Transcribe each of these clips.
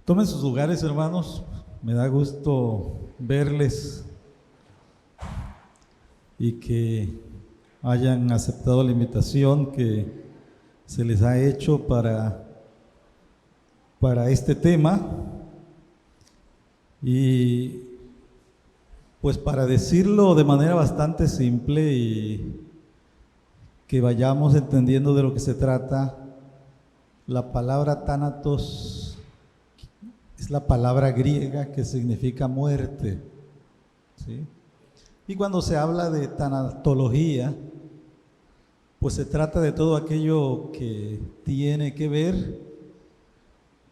Tomen sus lugares, hermanos. Me da gusto verles y que hayan aceptado la invitación que se les ha hecho para este tema. Y pues para decirlo de manera bastante simple y que vayamos entendiendo de lo que se trata, la palabra tánatos es la palabra griega que significa muerte, ¿sí? Y cuando se habla de tanatología, pues se trata de todo aquello que tiene que ver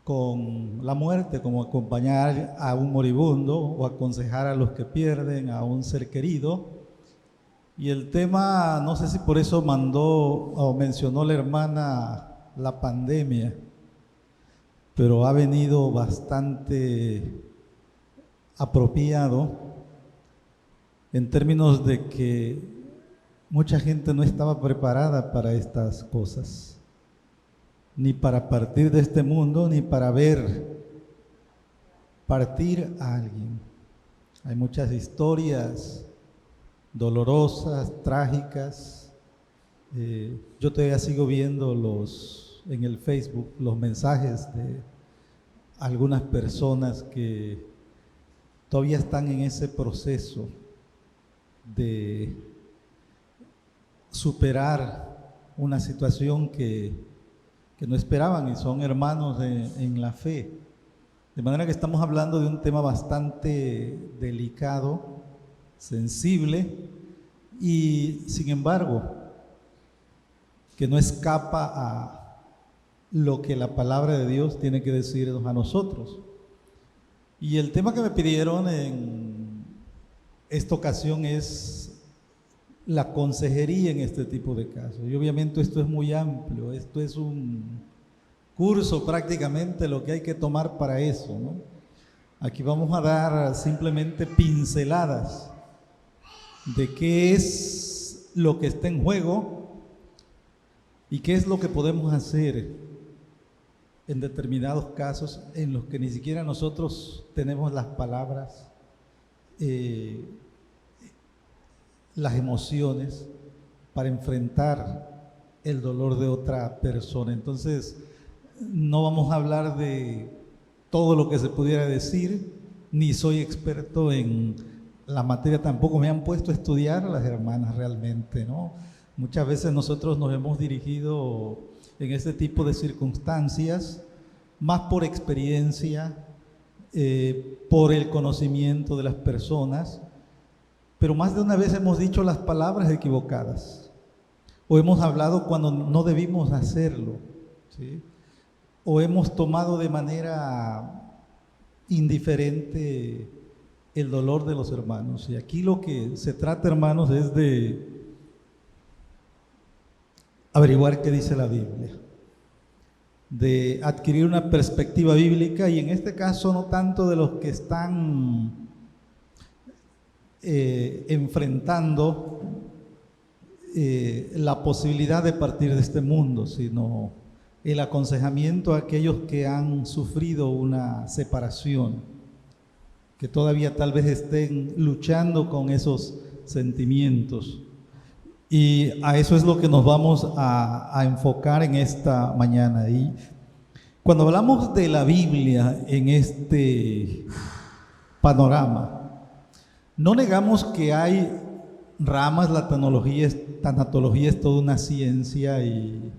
con la muerte, como acompañar a un moribundo o aconsejar a los que pierden a un ser querido. Y el tema, no sé si por eso mandó o mencionó la hermana la pandemia, pero ha venido bastante apropiado en términos de que mucha gente no estaba preparada para estas cosas, ni para partir de este mundo, ni para ver partir a alguien. Hay muchas historias dolorosas, trágicas. Yo todavía sigo viendo en el Facebook los mensajes de algunas personas que todavía están en ese proceso de superar una situación que no esperaban, y son hermanos en la fe. De manera que estamos hablando de un tema bastante delicado, sensible, y sin embargo que no escapa a lo que la palabra de Dios tiene que decirnos a nosotros. Y el tema que me pidieron en esta ocasión es la consejería en este tipo de casos. Y obviamente esto es muy amplio, esto es un curso prácticamente lo que hay que tomar para eso, ¿no? Aquí vamos a dar simplemente pinceladas de qué es lo que está en juego y qué es lo que podemos hacer en determinados casos en los que ni siquiera nosotros tenemos las palabras, las emociones para enfrentar el dolor de otra persona. Entonces, no vamos a hablar de todo lo que se pudiera decir, ni soy experto en la materia, tampoco me han puesto a estudiar las hermanas realmente, ¿no? Muchas veces nosotros nos hemos dirigido en este tipo de circunstancias más por experiencia, por el conocimiento de las personas, pero más de una vez hemos dicho las palabras equivocadas, o hemos hablado cuando no debimos hacerlo, ¿sí? O hemos tomado de manera indiferente el dolor de los hermanos. Y aquí lo que se trata, hermanos, es de averiguar qué dice la Biblia, de adquirir una perspectiva bíblica, y en este caso no tanto de los que están enfrentando la posibilidad de partir de este mundo, sino el aconsejamiento a aquellos que han sufrido una separación, que todavía tal vez estén luchando con esos sentimientos. Y a eso es lo que nos vamos a enfocar en esta mañana. Y cuando hablamos de la Biblia en este panorama, no negamos que hay ramas, la tanatología es toda una ciencia y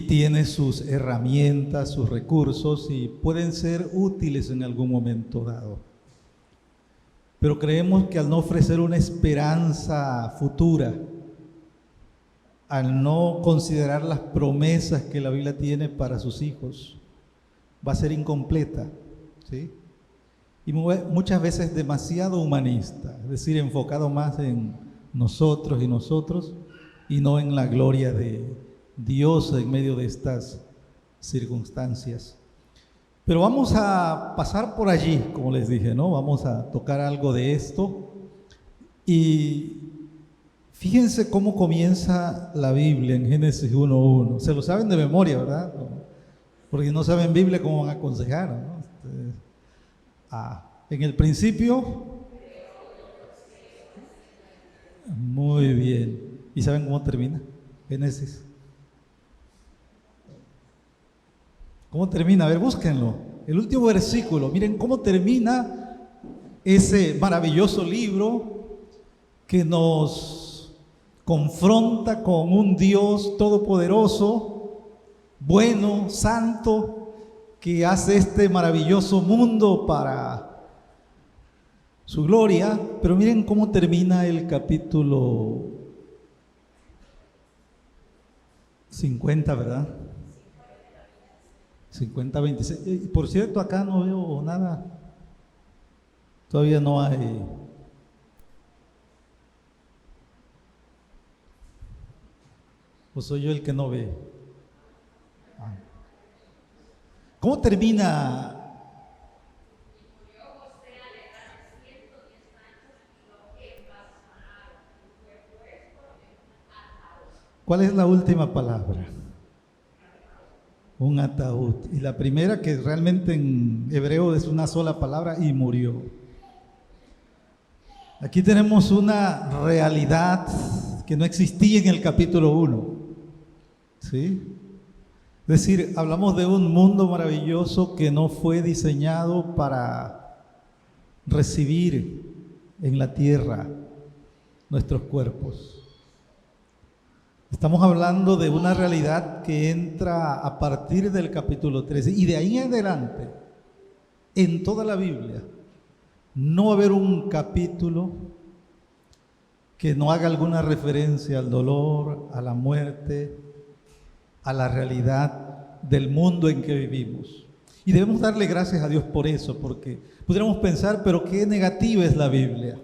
tiene sus herramientas, sus recursos, y pueden ser útiles en algún momento dado. Pero creemos que al no ofrecer una esperanza futura, al no considerar las promesas que la Biblia tiene para sus hijos, va a ser incompleta, ¿sí? Y muchas veces demasiado humanista, es decir, enfocado más en nosotros y no en la gloria de Dios en medio de estas circunstancias. Pero vamos a pasar por allí, como les dije, ¿no? Vamos a tocar algo de esto. Y fíjense cómo comienza la Biblia en Génesis 1:1. Se lo saben de memoria, ¿verdad? porque no saben Biblia, ¿cómo van a aconsejar, no? En el principio, muy bien. ¿Y saben cómo termina? Génesis. ¿Cómo termina? A ver, búsquenlo. El último versículo, miren cómo termina ese maravilloso libro que nos confronta con un Dios todopoderoso, bueno, santo, que hace este maravilloso mundo para su gloria. Pero miren cómo termina el capítulo 50, ¿verdad? 50, 26. Por cierto, acá no veo nada. Todavía no hay. ¿O soy yo el que no ve? ¿Cómo termina? ¿Cuál es la última palabra? Un ataúd. Y la primera, que realmente en hebreo es una sola palabra, y murió. Aquí tenemos una realidad que no existía en el capítulo 1. ¿Sí? Es decir, hablamos de un mundo maravilloso que no fue diseñado para recibir en la tierra nuestros cuerpos. Estamos hablando de una realidad que entra a partir del capítulo 13 y de ahí en adelante, en toda la Biblia, no va a haber un capítulo que no haga alguna referencia al dolor, a la muerte, a la realidad del mundo en que vivimos. Y debemos darle gracias a Dios por eso, porque pudiéramos pensar, pero qué negativa es la Biblia.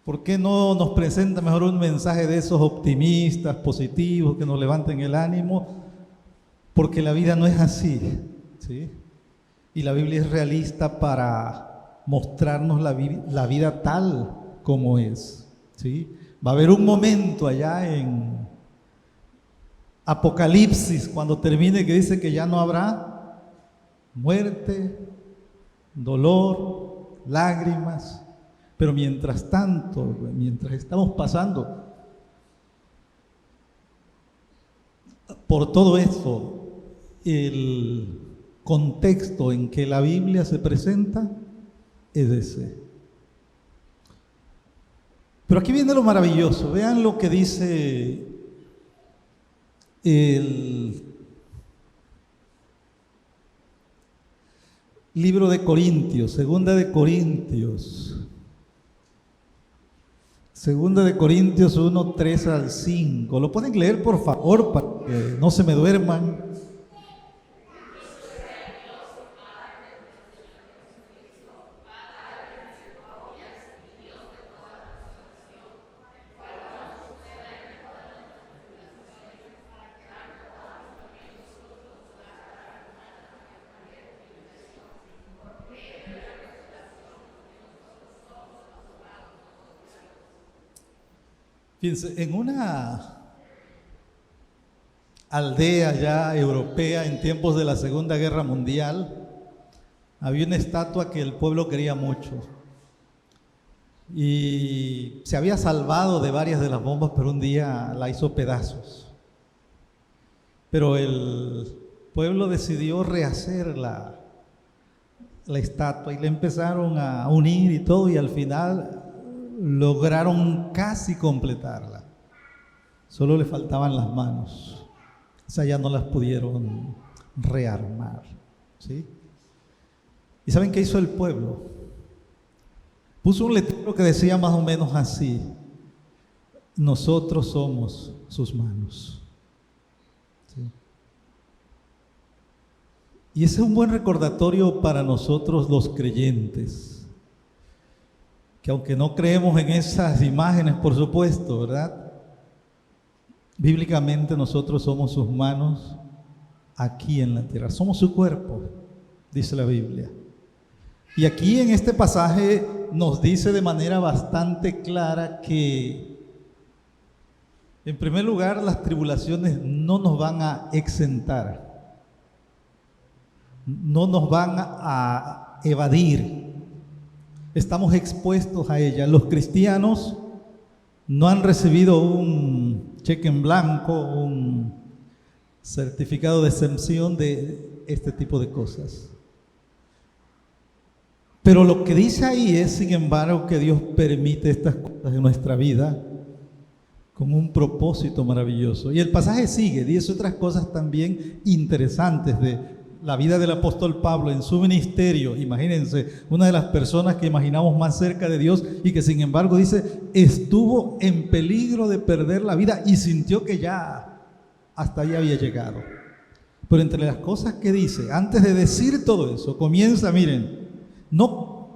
¿Por qué no nos presenta mejor un mensaje de esos optimistas, positivos, que nos levanten el ánimo? Porque la vida no es así, ¿sí? Y la Biblia es realista para mostrarnos la vida tal como es, ¿sí? Va a haber un momento allá en Apocalipsis, cuando termine, que dice que ya no habrá muerte, dolor, lágrimas. Pero mientras tanto, mientras estamos pasando por todo esto, el contexto en que la Biblia se presenta es ese. Pero aquí viene lo maravilloso. Vean lo que dice el libro de Corintios, Segunda de Corintios 1, 3 al 5. ¿Lo pueden leer, por favor, para que no se me duerman? Fíjense, en una aldea ya europea en tiempos de la Segunda Guerra Mundial, había una estatua que el pueblo quería mucho y se había salvado de varias de las bombas, pero un día la hizo pedazos. Pero el pueblo decidió rehacer la estatua y le empezaron a unir y todo, y al final lograron casi completarla. Solo le faltaban las manos. O sea, ya no las pudieron rearmar, ¿sí? ¿Y saben qué hizo el pueblo? Puso un letrero que decía más o menos así: nosotros somos sus manos. ¿Sí? Y ese es un buen recordatorio para nosotros los creyentes, que aunque no creemos en esas imágenes, por supuesto, ¿verdad? Bíblicamente nosotros somos sus manos aquí en la tierra, somos su cuerpo, dice la Biblia. Y aquí en este pasaje nos dice de manera bastante clara que, en primer lugar, las tribulaciones no nos van a exentar no nos van a evadir. Estamos expuestos a ella. Los cristianos no han recibido un cheque en blanco, un certificado de exención de este tipo de cosas. Pero lo que dice ahí es, sin embargo, que Dios permite estas cosas en nuestra vida con un propósito maravilloso. Y el pasaje sigue, dice otras cosas también interesantes de la vida del apóstol Pablo en su ministerio. Imagínense, una de las personas que imaginamos más cerca de Dios y que sin embargo dice, estuvo en peligro de perder la vida y sintió que ya hasta ahí había llegado. Pero entre las cosas que dice, antes de decir todo eso, comienza, miren, no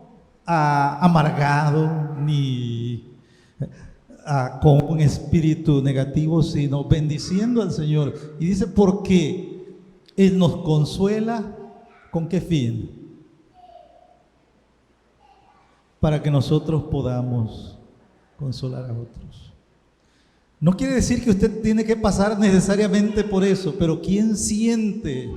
amargado ni con un espíritu negativo, sino bendiciendo al Señor. Y dice, ¿por qué? Él nos consuela, ¿con qué fin? Para que nosotros podamos consolar a otros. No quiere decir que usted tiene que pasar necesariamente por eso, pero ¿quién siente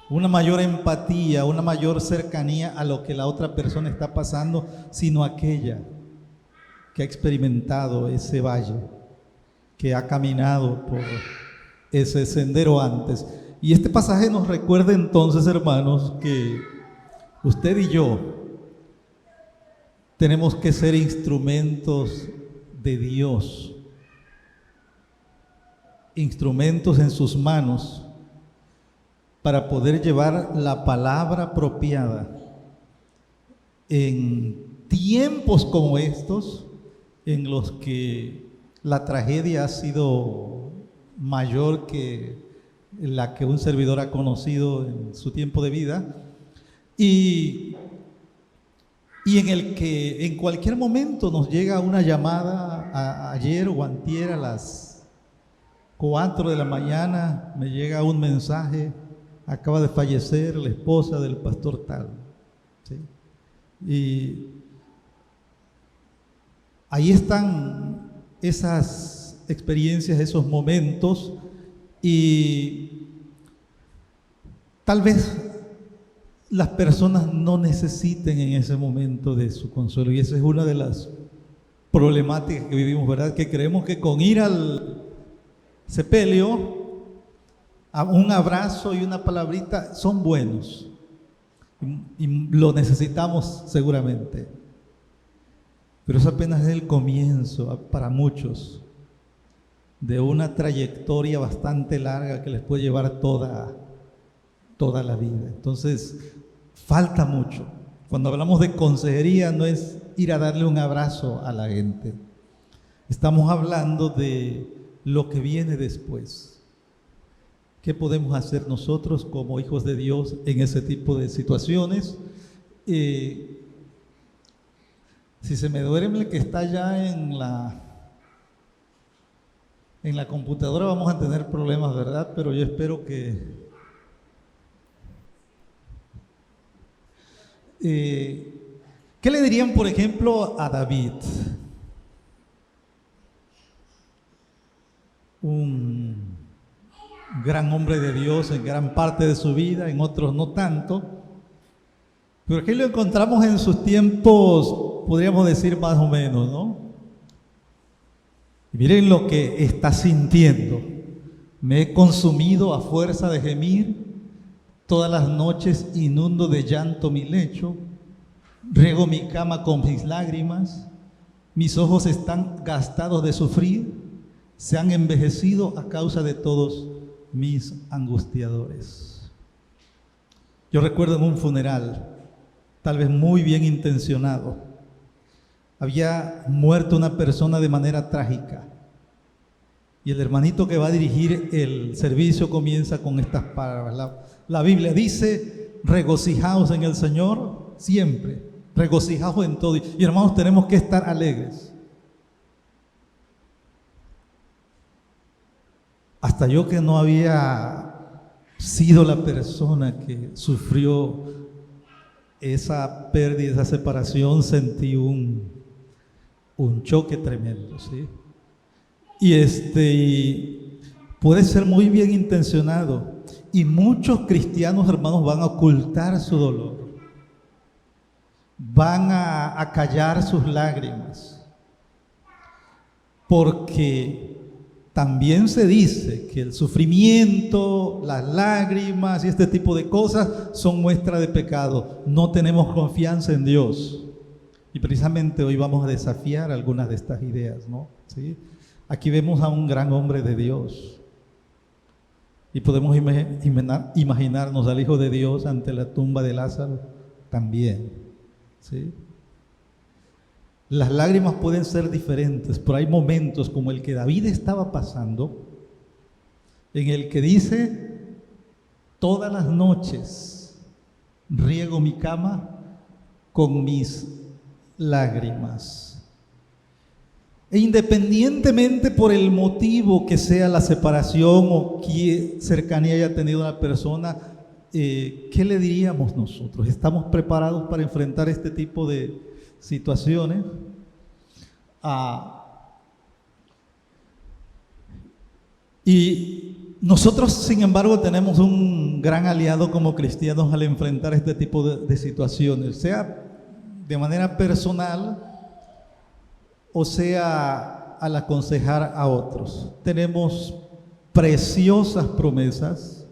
una mayor empatía, una mayor cercanía a lo que la otra persona está pasando, sino aquella que ha experimentado ese valle, que ha caminado por ese sendero antes? Y este pasaje nos recuerda entonces, hermanos, que usted y yo tenemos que ser instrumentos de Dios, instrumentos en sus manos para poder llevar la palabra apropiada en tiempos como estos, en los que la tragedia ha sido mayor que la que un servidor ha conocido en su tiempo de vida, y en el que en cualquier momento nos llega una llamada. Ayer o antier a las 4 de la mañana me llega un mensaje: acaba de fallecer la esposa del pastor tal, ¿sí? Y ahí están esas experiencias, esos momentos, y tal vez las personas no necesiten en ese momento de su consuelo, y esa es una de las problemáticas que vivimos, ¿verdad? Que creemos que con ir al sepelio, a un abrazo y una palabrita son buenos, y lo necesitamos seguramente, pero eso apenas es el comienzo para muchos de una trayectoria bastante larga que les puede llevar toda la vida. Entonces, falta mucho. Cuando hablamos de consejería, no es ir a darle un abrazo a la gente. Estamos hablando de lo que viene después. ¿Qué podemos hacer nosotros como hijos de Dios en ese tipo de situaciones? Si se me duerme el que está ya en la computadora, vamos a tener problemas, ¿verdad? Pero yo espero que ¿qué le dirían, por ejemplo, a David? Un gran hombre de Dios en gran parte de su vida, en otros no tanto, pero aquí lo encontramos en sus tiempos, podríamos decir más o menos, ¿no? Y miren lo que está sintiendo: me he consumido a fuerza de gemir, todas las noches inundo de llanto mi lecho, riego mi cama con mis lágrimas, mis ojos están gastados de sufrir, se han envejecido a causa de todos mis angustiadores. Yo recuerdo en un funeral, tal vez muy bien intencionado, había muerto una persona de manera trágica, y el hermanito que va a dirigir el servicio comienza con estas palabras. La Biblia dice: regocijaos en el Señor siempre, regocijaos en todo. Y hermanos, tenemos que estar alegres. Hasta yo, que no había sido la persona que sufrió esa pérdida, esa separación, sentí un choque tremendo, ¿sí? Y puede ser muy bien intencionado. Y muchos cristianos, hermanos, van a ocultar su dolor, van a callar sus lágrimas, porque también se dice que el sufrimiento, las lágrimas y este tipo de cosas son muestra de pecado. No tenemos confianza en Dios. Y precisamente hoy vamos a desafiar algunas de estas ideas, ¿no? ¿Sí? Aquí vemos a un gran hombre de Dios. Y podemos imaginarnos al Hijo de Dios ante la tumba de Lázaro también, ¿sí? Las lágrimas pueden ser diferentes, pero hay momentos como el que David estaba pasando, en el que dice: todas las noches riego mi cama con mis lágrimas. E independientemente por el motivo que sea la separación o qué cercanía haya tenido una persona, ¿qué le diríamos nosotros? ¿Estamos preparados para enfrentar este tipo de situaciones? Y nosotros, sin embargo, tenemos un gran aliado como cristianos al enfrentar este tipo de situaciones, sea de manera personal o sea al aconsejar a otros. Tenemos preciosas promesas,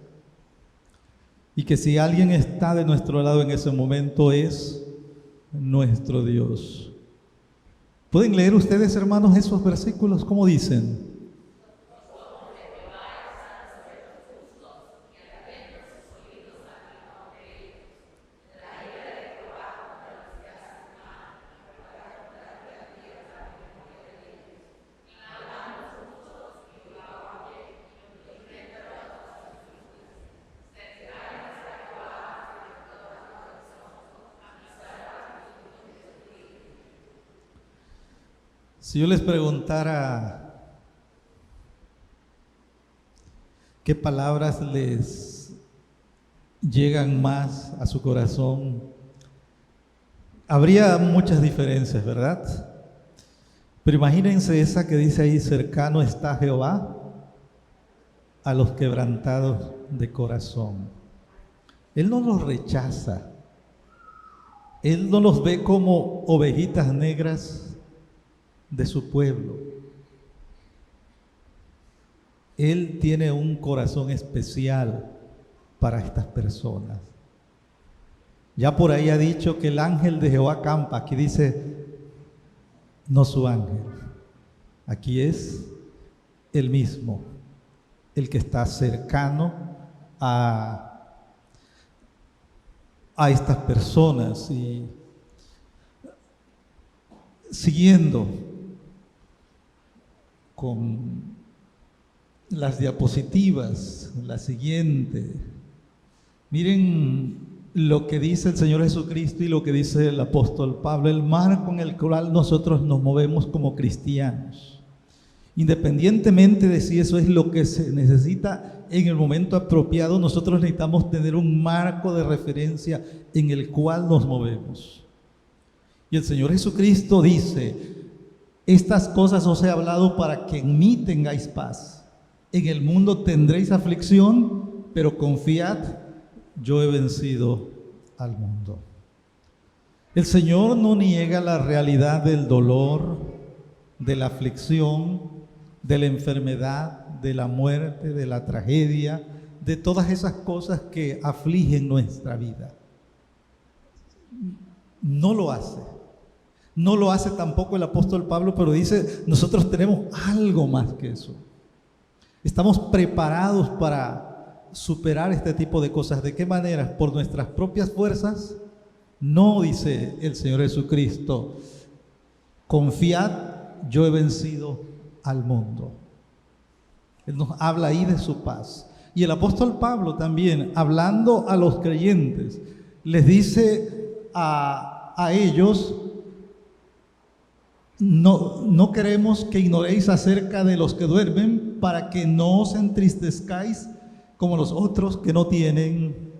y que si alguien está de nuestro lado en ese momento es nuestro Dios. ¿Pueden leer ustedes, hermanos, esos versículos? ¿Cómo dicen? Si yo les preguntara qué palabras les llegan más a su corazón, habría muchas diferencias, ¿verdad? Pero imagínense esa que dice ahí: cercano está Jehová a los quebrantados de corazón. Él no los rechaza, Él no los ve como ovejitas negras de su pueblo. Él tiene un corazón especial para estas personas. Ya por ahí ha dicho que el ángel de Jehová campa. Aquí dice, no su ángel. Aquí es el mismo, el que está cercano a estas personas. Y siguiendo con las diapositivas, la siguiente. Miren lo que dice el Señor Jesucristo y lo que dice el apóstol Pablo, el marco en el cual nosotros nos movemos como cristianos. Independientemente de si eso es lo que se necesita en el momento apropiado, nosotros necesitamos tener un marco de referencia en el cual nos movemos. Y el Señor Jesucristo dice: estas cosas os he hablado para que en mí tengáis paz. En el mundo tendréis aflicción, pero confiad, yo he vencido al mundo. El Señor no niega la realidad del dolor, de la aflicción, de la enfermedad, de la muerte, de la tragedia, de todas esas cosas que afligen nuestra vida. No lo hace. No lo hace tampoco el apóstol Pablo, pero dice: nosotros tenemos algo más que eso. Estamos preparados para superar este tipo de cosas. ¿De qué manera? ¿Por nuestras propias fuerzas? No, dice el Señor Jesucristo: confiad, yo he vencido al mundo. Él nos habla ahí de su paz. Y el apóstol Pablo también, hablando a los creyentes, les dice a ellos: no queremos que ignoréis acerca de los que duermen, para que no os entristezcáis como los otros que no tienen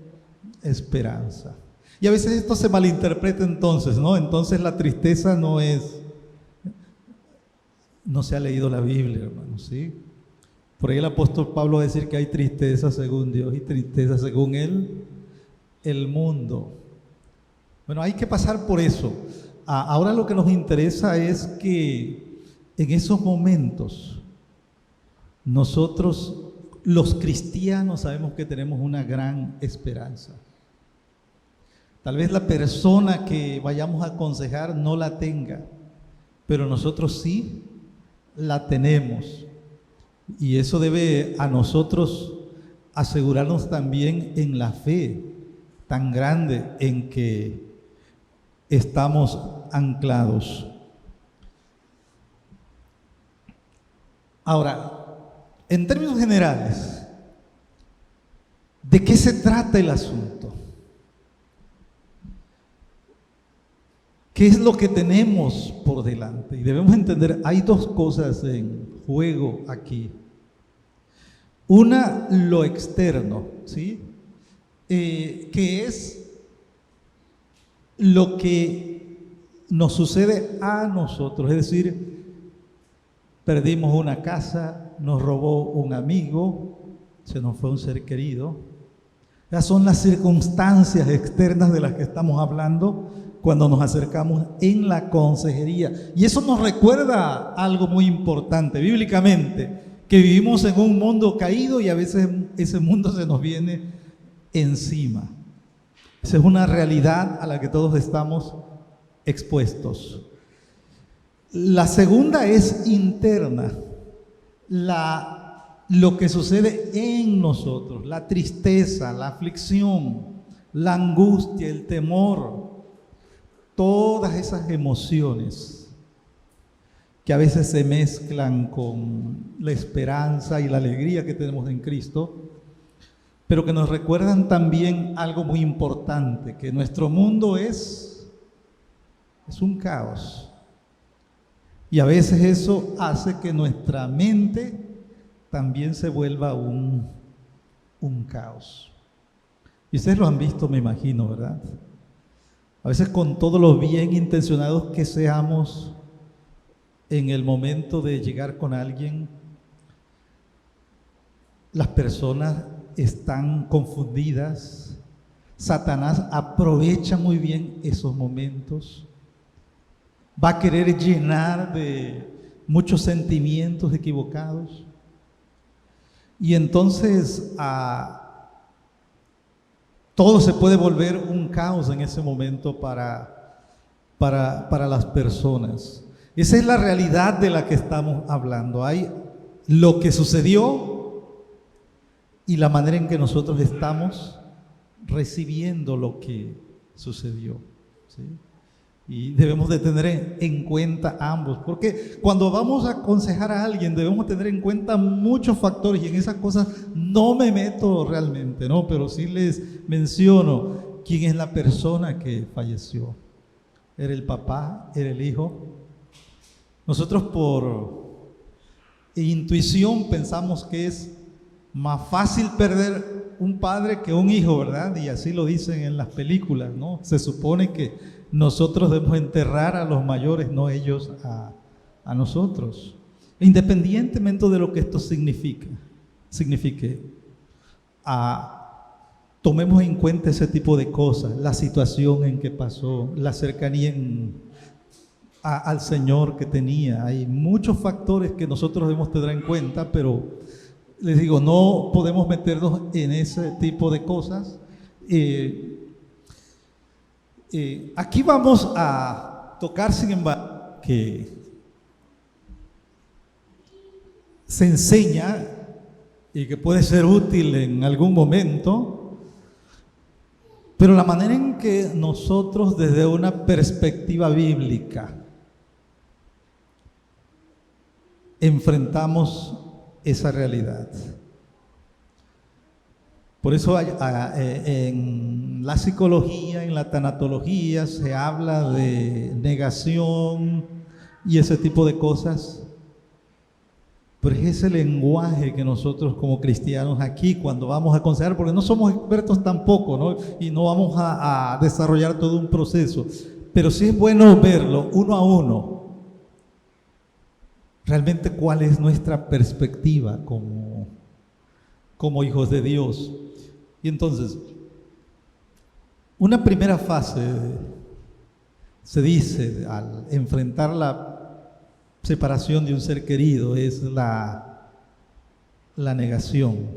esperanza. Y a veces esto se malinterpreta entonces, ¿no? Entonces la tristeza no se ha leído la Biblia, hermanos, ¿sí? Por ahí el apóstol Pablo va a decir que hay tristeza según Dios y tristeza según el mundo. Bueno, hay que pasar por eso. Ahora lo que nos interesa es que en esos momentos nosotros, los cristianos, sabemos que tenemos una gran esperanza. Tal vez la persona que vayamos a aconsejar no la tenga, pero nosotros sí la tenemos. Y eso debe a nosotros asegurarnos también en la fe tan grande en que estamos anclados. Ahora, en términos generales, ¿de qué se trata el asunto? ¿Qué es lo que tenemos por delante? Y debemos entender, hay dos cosas en juego aquí. Una, lo externo, ¿sí? Que es lo que nos sucede a nosotros, es decir, perdimos una casa, nos robó un amigo, se nos fue un ser querido. Esas son las circunstancias externas de las que estamos hablando cuando nos acercamos en la consejería. Y eso nos recuerda algo muy importante bíblicamente, que vivimos en un mundo caído y a veces ese mundo se nos viene encima. Esa es una realidad a la que todos estamos expuestos. La segunda es interna, lo que sucede en nosotros, la tristeza, la aflicción, la angustia, el temor, todas esas emociones que a veces se mezclan con la esperanza y la alegría que tenemos en Cristo, pero que nos recuerdan también algo muy importante, que nuestro mundo es un caos. Y a veces eso hace que nuestra mente también se vuelva un caos. Y ustedes lo han visto, me imagino, ¿verdad? A veces con todos los bien intencionados que seamos en el momento de llegar con alguien, las personas están confundidas. Satanás aprovecha muy bien esos momentos. Va a querer llenar de muchos sentimientos equivocados. Y entonces todo se puede volver un caos en ese momento para las personas. Esa es la realidad de la que estamos hablando. Hay lo que sucedió y la manera en que nosotros estamos recibiendo lo que sucedió, ¿sí? Y debemos de tener en cuenta ambos, porque cuando vamos a aconsejar a alguien debemos tener en cuenta muchos factores, y en esas cosas no me meto realmente, ¿no? Pero sí les menciono quién es la persona que falleció. ¿Era el papá? ¿Era el hijo? Nosotros por intuición pensamos que es más fácil perder un padre que un hijo, ¿verdad? Y así lo dicen en las películas, ¿no? Se supone que nosotros debemos enterrar a los mayores, no ellos a nosotros. Independientemente de lo que esto signifique, tomemos en cuenta ese tipo de cosas, la situación en que pasó, la cercanía al Señor que tenía. Hay muchos factores que nosotros debemos tener en cuenta, pero les digo, no podemos meternos en ese tipo de cosas. Aquí vamos a tocar, sin embargo, que se enseña y que puede ser útil en algún momento, pero la manera en que nosotros desde una perspectiva bíblica enfrentamos esa realidad. Por eso en la psicología, en la tanatología, se habla de negación y ese tipo de cosas. Pero es ese lenguaje que nosotros como cristianos aquí, cuando vamos a aconsejar, porque no somos expertos tampoco, ¿no? Y no vamos a desarrollar todo un proceso, pero sí es bueno verlo uno a uno. realmente cuál es nuestra perspectiva como hijos de Dios. Y entonces, una primera fase, se dice, al enfrentar la separación de un ser querido, es la negación,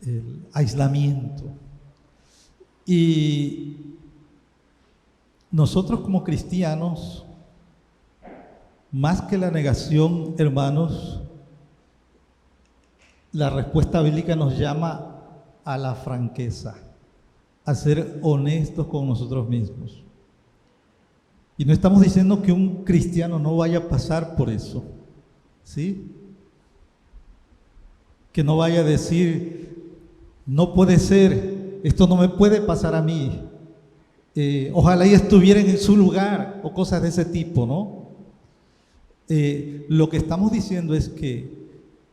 el aislamiento. Y nosotros como cristianos, más que la negación, hermanos, la respuesta bíblica nos llama a la franqueza, a ser honestos con nosotros mismos. Y no estamos diciendo que un cristiano no vaya a pasar por eso, ¿sí? Que no vaya a decir, no puede ser, esto no me puede pasar a mí, ojalá y estuviera en su lugar, o cosas de ese tipo, ¿no? Lo que estamos diciendo es que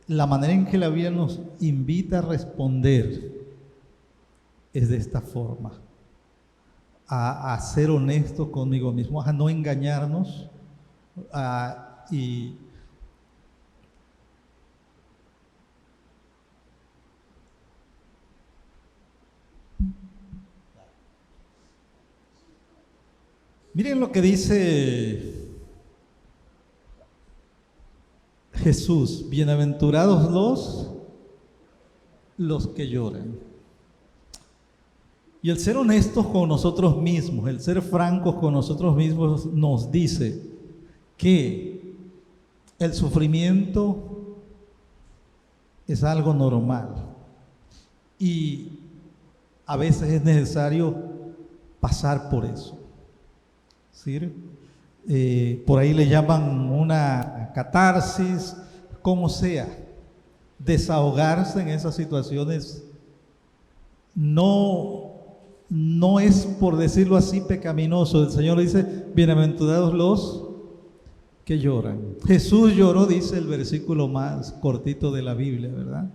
la manera en que la Biblia nos invita a responder es de esta forma, a ser honestos conmigo mismo, a no engañarnos, y miren lo que dice Jesús: bienaventurados los que lloran. Y el ser honestos con nosotros mismos, el ser francos con nosotros mismos, nos dice que el sufrimiento es algo normal y a veces es necesario pasar por eso, ¿sí? Por ahí le llaman una catarsis, como sea, desahogarse en esas situaciones no es, por decirlo así, pecaminoso. El Señor dice, bienaventurados los que lloran. Jesús lloró, dice el versículo más cortito de la Biblia, ¿verdad?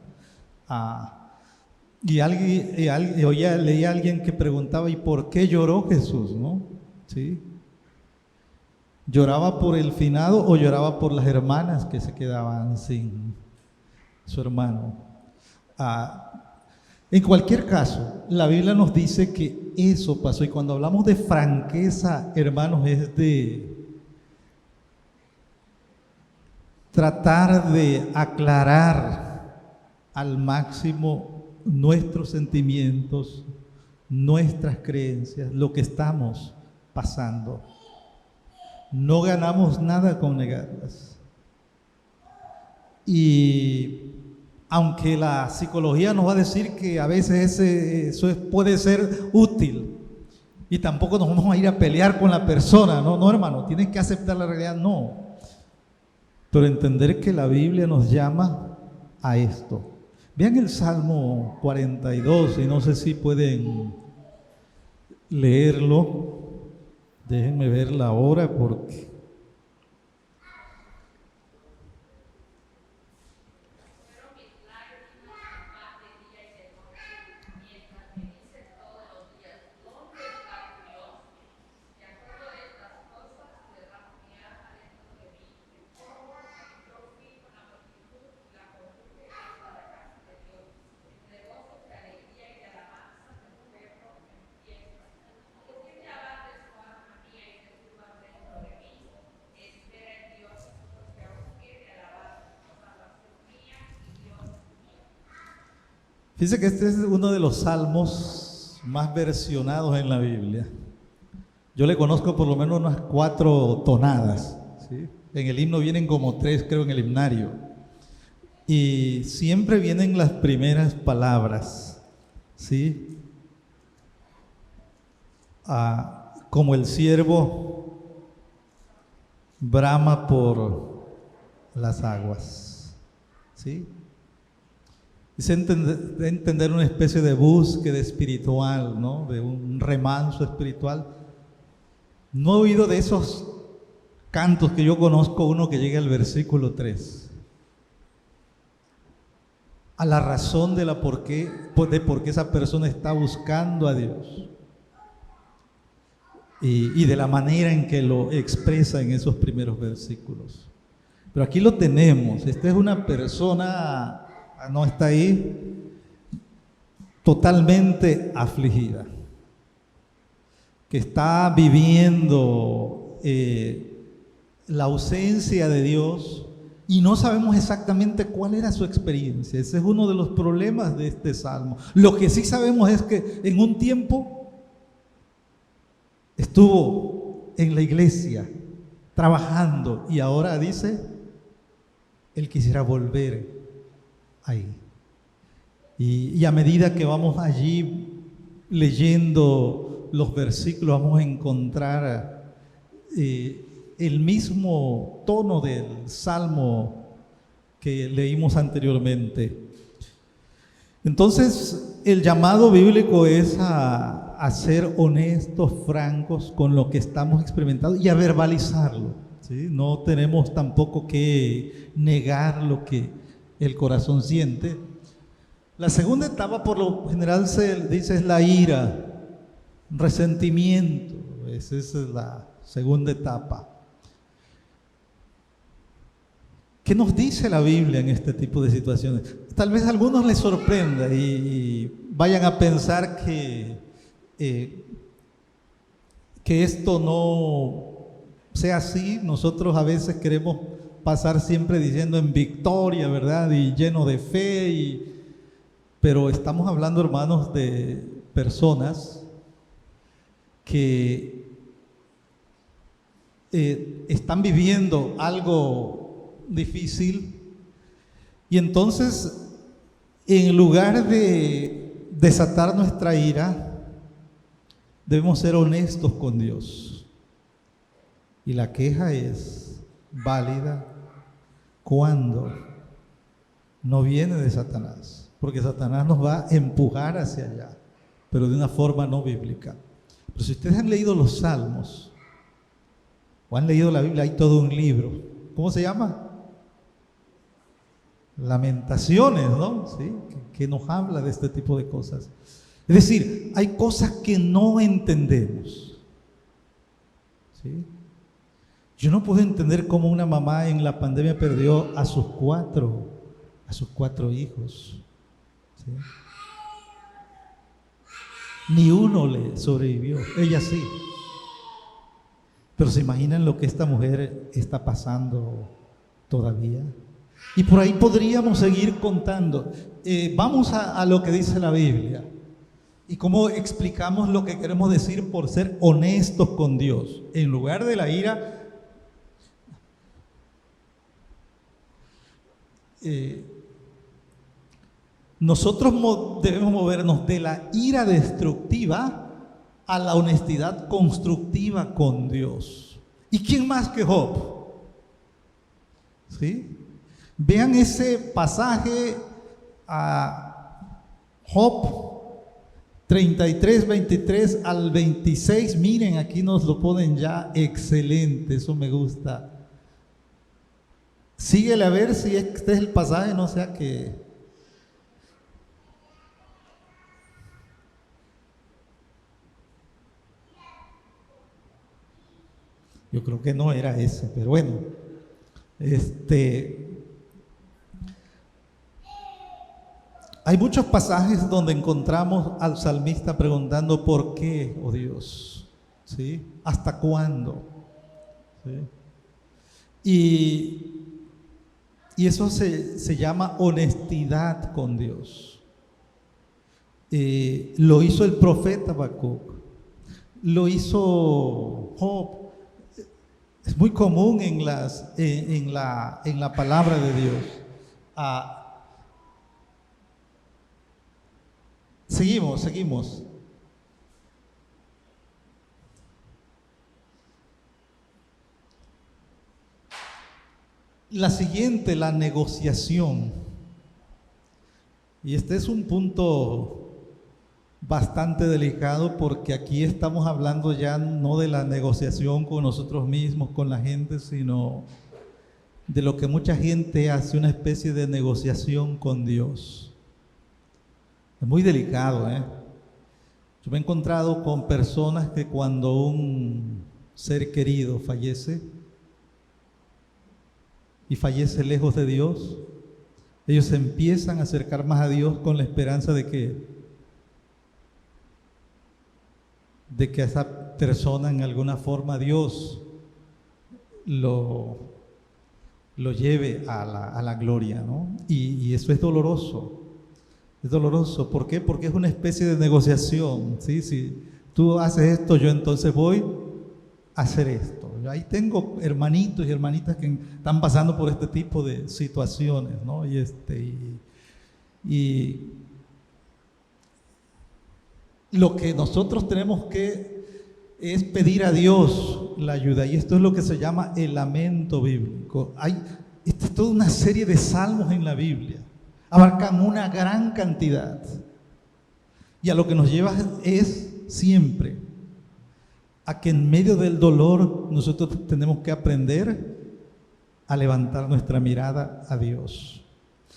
Leí a alguien que preguntaba, ¿y por qué lloró Jesús? ¿No? ¿Sí? ¿Lloraba por el finado o lloraba por las hermanas que se quedaban sin su hermano? En cualquier caso, la Biblia nos dice que eso pasó. Y cuando hablamos de franqueza, hermanos, es de tratar de aclarar al máximo nuestros sentimientos, nuestras creencias, lo que estamos pasando. No ganamos nada con negarlas. Y aunque la psicología nos va a decir que a veces eso puede ser útil, y tampoco nos vamos a ir a pelear con la persona, no, hermano, tienes que aceptar la realidad, no. Pero entender que la Biblia nos llama a esto. Vean el Salmo 42, y no sé si pueden leerlo. Déjenme ver la hora porque fíjense que este es uno de los salmos más versionados en la Biblia. Yo le conozco por lo menos unas 4 tonadas, ¿sí? En el himno vienen como 3, creo, en el himnario. Y siempre vienen las primeras palabras, ¿sí? Como el ciervo brama por las aguas, ¿sí? Es entender una especie de búsqueda espiritual, ¿no? De un remanso espiritual. No he oído de esos cantos que yo conozco uno que llega al versículo 3. A la razón de por qué esa persona está buscando a Dios. y de la manera en que lo expresa en esos primeros versículos. Pero aquí lo tenemos. Esta es una persona, no está ahí, totalmente afligida, que está viviendo la ausencia de Dios y no sabemos exactamente cuál era su experiencia. Ese es uno de los problemas de este salmo. Lo que sí sabemos es que en un tiempo estuvo en la iglesia trabajando y ahora dice, él quisiera volver ahí. Y a medida que vamos allí leyendo los versículos, vamos a encontrar el mismo tono del salmo que leímos anteriormente. Entonces, el llamado bíblico es a ser honestos, francos con lo que estamos experimentando y a verbalizarlo, ¿sí? No tenemos tampoco que negar lo que el corazón siente. La segunda etapa, por lo general, se dice es la ira, resentimiento. Esa es la segunda etapa. ¿Qué nos dice la Biblia en este tipo de situaciones? Tal vez a algunos les sorprenda y vayan a pensar que esto no sea así. Nosotros a veces queremos pasar siempre diciendo en victoria, ¿verdad? Y lleno de fe, pero estamos hablando, hermanos, de personas que están viviendo algo difícil y entonces en lugar de desatar nuestra ira debemos ser honestos con Dios, y la queja es válida cuando no viene de Satanás, porque Satanás nos va a empujar hacia allá, pero de una forma no bíblica. Pero si ustedes han leído los Salmos o han leído la Biblia, hay todo un libro. ¿Cómo se llama? Lamentaciones, ¿no? ¿Sí? Que nos habla de este tipo de cosas. Es decir, hay cosas que no entendemos, ¿sí? Yo no puedo entender cómo una mamá en la pandemia perdió a sus cuatro hijos, ¿sí? Ni uno le sobrevivió, ella sí. Pero se imaginan lo que esta mujer está pasando todavía. Y por ahí podríamos seguir contando. Vamos a lo que dice la Biblia y cómo explicamos lo que queremos decir por ser honestos con Dios. En lugar de la ira, nosotros debemos movernos de la ira destructiva a la honestidad constructiva con Dios. ¿Y quién más que Job? ¿Sí? Vean ese pasaje a Job 33, 23 al 26. Miren, aquí nos lo ponen ya excelente, eso me gusta. Síguele a ver si este es el pasaje, no sea que... Yo creo que no era ese, pero bueno. Hay muchos pasajes donde encontramos al salmista preguntando ¿por qué, oh Dios? ¿Sí? ¿Hasta cuándo? ¿Sí? Y eso se llama honestidad con Dios. Lo hizo el profeta Habacuc, lo hizo Job. Es muy común en la palabra de Dios. Seguimos. La siguiente, la negociación. Y este es un punto bastante delicado, porque aquí estamos hablando ya no de la negociación con nosotros mismos, con la gente, sino de lo que mucha gente hace, una especie de negociación con Dios. Es muy delicado, ¿eh? Yo me he encontrado con personas que cuando un ser querido fallece y fallece lejos de Dios, ellos se empiezan a acercar más a Dios con la esperanza de que a esa persona en alguna forma Dios lo lleve a la gloria, ¿no? Y eso es doloroso. Es doloroso. ¿Por qué? Porque es una especie de negociación, ¿sí? Si tú haces esto, yo entonces voy a hacer esto. Yo ahí tengo hermanitos y hermanitas que están pasando por este tipo de situaciones, ¿no? Y lo que nosotros tenemos que es pedir a Dios la ayuda, y esto es lo que se llama el lamento bíblico. Esta es toda una serie de salmos en la Biblia, abarcan una gran cantidad, y a lo que nos lleva es siempre a que en medio del dolor nosotros tenemos que aprender a levantar nuestra mirada a Dios,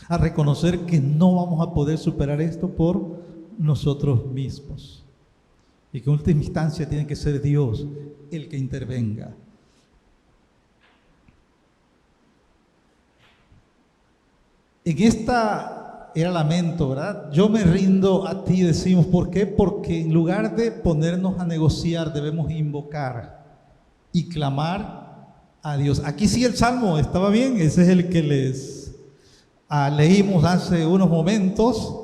a reconocer que no vamos a poder superar esto por nosotros mismos, y que en última instancia tiene que ser Dios el que intervenga. En esta era lamento, ¿verdad? Yo me rindo a ti, decimos. ¿Por qué? Porque en lugar de ponernos a negociar, debemos invocar y clamar a Dios. Aquí sí el Salmo estaba bien, ese es el que les leímos hace unos momentos,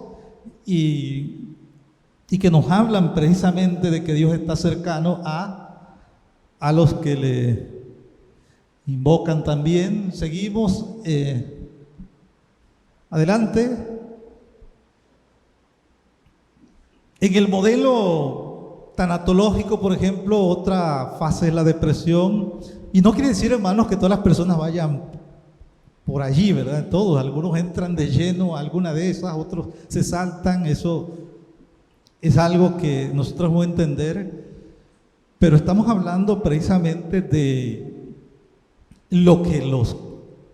y que nos hablan precisamente de que Dios está cercano a los que le invocan también. Seguimos adelante. En el modelo tanatológico, por ejemplo, otra fase es la depresión, y no quiere decir, hermanos, que todas las personas vayan por allí, ¿verdad? Todos, algunos entran de lleno a alguna de esas, otros se saltan. Eso es algo que nosotros vamos a entender, pero estamos hablando precisamente de lo que los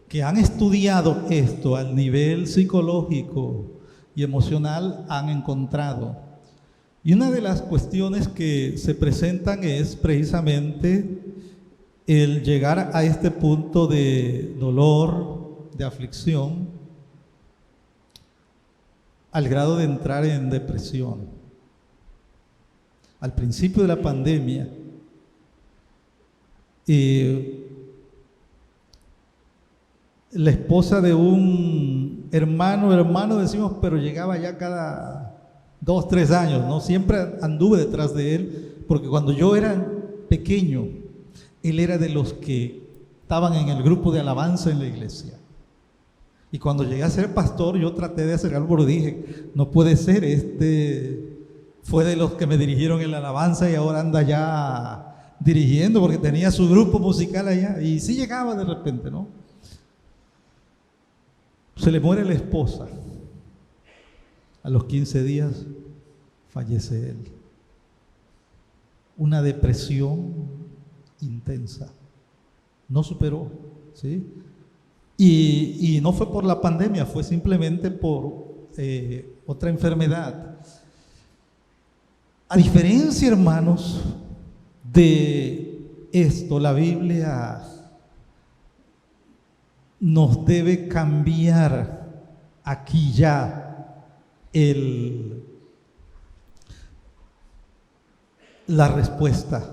que han estudiado esto al nivel psicológico y emocional han encontrado. Y una de las cuestiones que se presentan es precisamente el llegar a este punto de dolor, de aflicción, al grado de entrar en depresión. Al principio de la pandemia, la esposa de un hermano decimos, pero llegaba ya cada 2, 3 años, ¿no? Siempre anduve detrás de él, porque cuando yo era pequeño, él era de los que estaban en el grupo de alabanza en la iglesia. Y cuando llegué a ser pastor, yo traté de hacer algo, pero dije, no puede ser, fue de los que me dirigieron en la alabanza y ahora anda ya dirigiendo, porque tenía su grupo musical allá, y sí llegaba de repente, ¿no? Se le muere la esposa. A los 15 días fallece él. Una depresión intensa. No superó, ¿sí? Y no fue por la pandemia, fue simplemente por otra enfermedad. A diferencia, hermanos, de esto, la Biblia nos debe cambiar aquí ya la respuesta.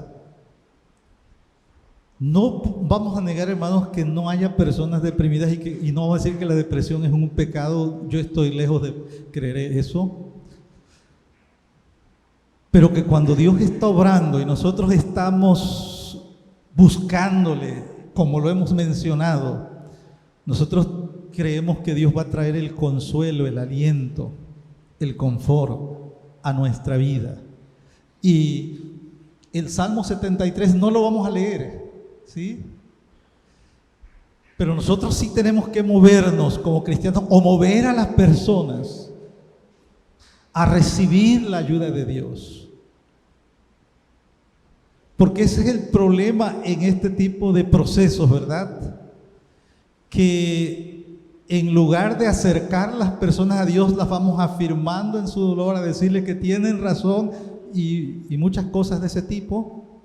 No vamos a negar, hermanos, que no haya personas deprimidas y no vamos a decir que la depresión es un pecado. Yo estoy lejos de creer eso. Pero que cuando Dios está obrando y nosotros estamos buscándole, como lo hemos mencionado, nosotros creemos que Dios va a traer el consuelo, el aliento, el confort a nuestra vida. Y el Salmo 73 no lo vamos a leer, ¿sí? Pero nosotros sí tenemos que movernos como cristianos, o mover a las personas a recibir la ayuda de Dios. Porque ese es el problema en este tipo de procesos, ¿verdad? Que en lugar de acercar las personas a Dios, las vamos afirmando en su dolor, a decirle que tienen razón, y muchas cosas de ese tipo,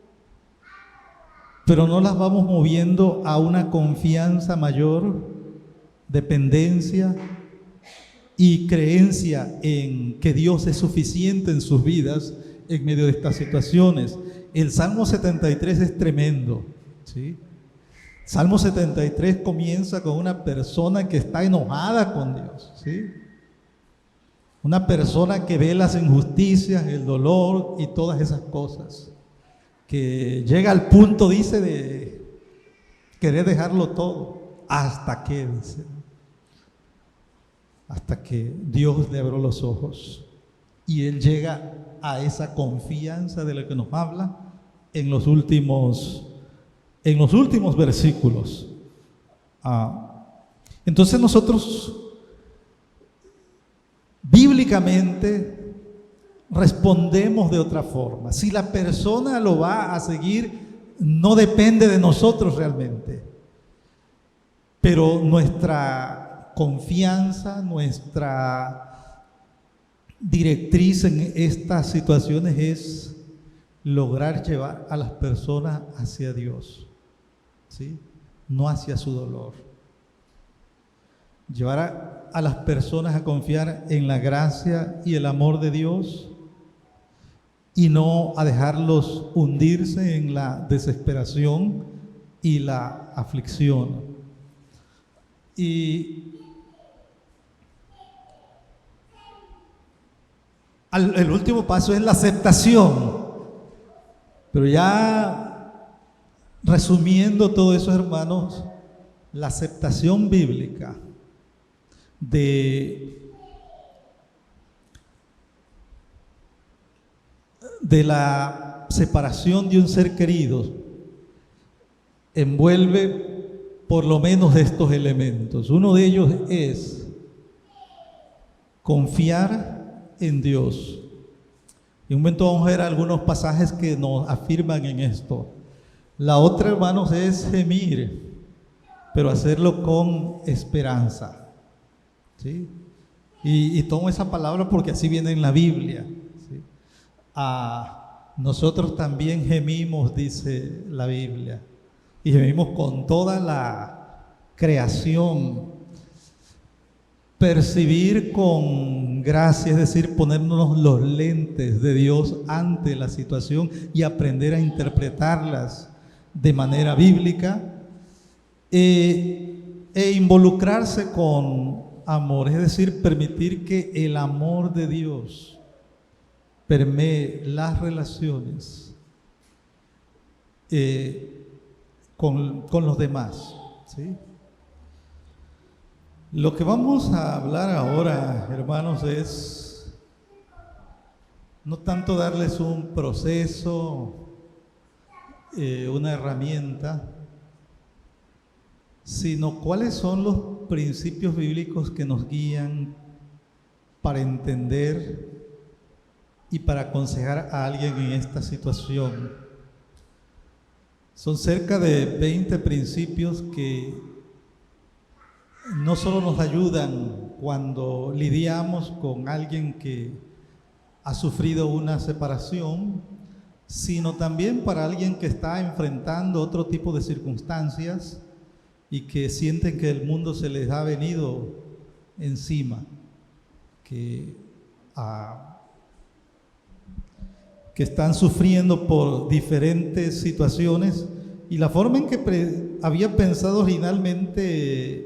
pero no las vamos moviendo a una confianza mayor, dependencia y creencia en que Dios es suficiente en sus vidas en medio de estas situaciones. El Salmo 73 es tremendo, ¿sí? Salmo 73 comienza con una persona que está enojada con Dios, ¿sí? Una persona que ve las injusticias, el dolor y todas esas cosas, que llega al punto, dice, de querer dejarlo todo, hasta que, dice, hasta que Dios le abrió los ojos y él llega a esa confianza de la que nos habla en los últimos versículos. Entonces nosotros bíblicamente respondemos de otra forma. Si la persona lo va a seguir, no depende de nosotros realmente, pero nuestra confianza, nuestra directriz en estas situaciones es lograr llevar a las personas hacia Dios, ¿sí? No hacia su dolor. Llevar a las personas a confiar en la gracia y el amor de Dios y no a dejarlos hundirse en la desesperación y la aflicción. Y el último paso es la aceptación. Pero ya resumiendo todo eso, hermanos, la aceptación bíblica de la separación de un ser querido envuelve por lo menos estos elementos. Uno de ellos es confiar en Dios. En un momento vamos a ver algunos pasajes que nos afirman en esto. La otra, hermanos, es gemir, pero hacerlo con esperanza, ¿sí? Y tomo esa palabra porque así viene en la Biblia, ¿sí? Nosotros también gemimos, dice la Biblia, y gemimos con toda la creación. Percibir con gracia, es decir, ponernos los lentes de Dios ante la situación y aprender a interpretarlas de manera bíblica, e involucrarse con amor, es decir, permitir que el amor de Dios permee las relaciones con los demás, ¿sí? Lo que vamos a hablar ahora, hermanos, es no tanto darles un proceso, una herramienta, sino cuáles son los principios bíblicos que nos guían para entender y para aconsejar a alguien en esta situación. Son cerca de 20 principios que no solo nos ayudan cuando lidiamos con alguien que ha sufrido una separación, sino también para alguien que está enfrentando otro tipo de circunstancias y que sienten que el mundo se les ha venido encima, que están sufriendo por diferentes situaciones, y la forma en que había pensado originalmente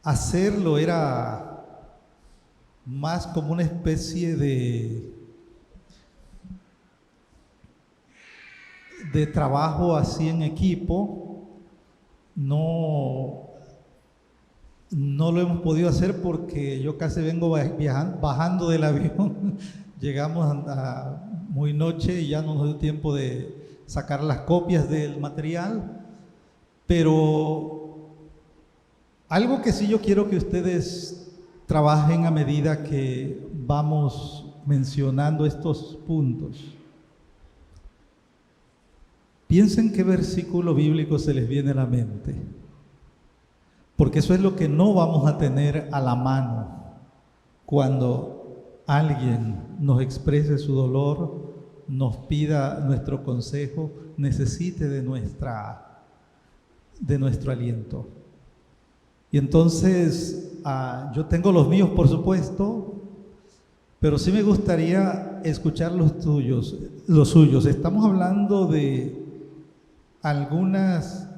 hacerlo era más como una especie de trabajo así en equipo. No lo hemos podido hacer porque yo casi vengo bajando del avión. Llegamos muy noche y ya no nos dio tiempo de sacar las copias del material, pero algo que sí yo quiero que ustedes trabajen a medida que vamos mencionando estos puntos. Piensen qué versículo bíblico se les viene a la mente, porque eso es lo que no vamos a tener a la mano cuando alguien nos exprese su dolor, nos pida nuestro consejo, necesite de nuestro aliento. Y entonces, yo tengo los míos, por supuesto, pero sí me gustaría escuchar los suyos. Estamos hablando de algunas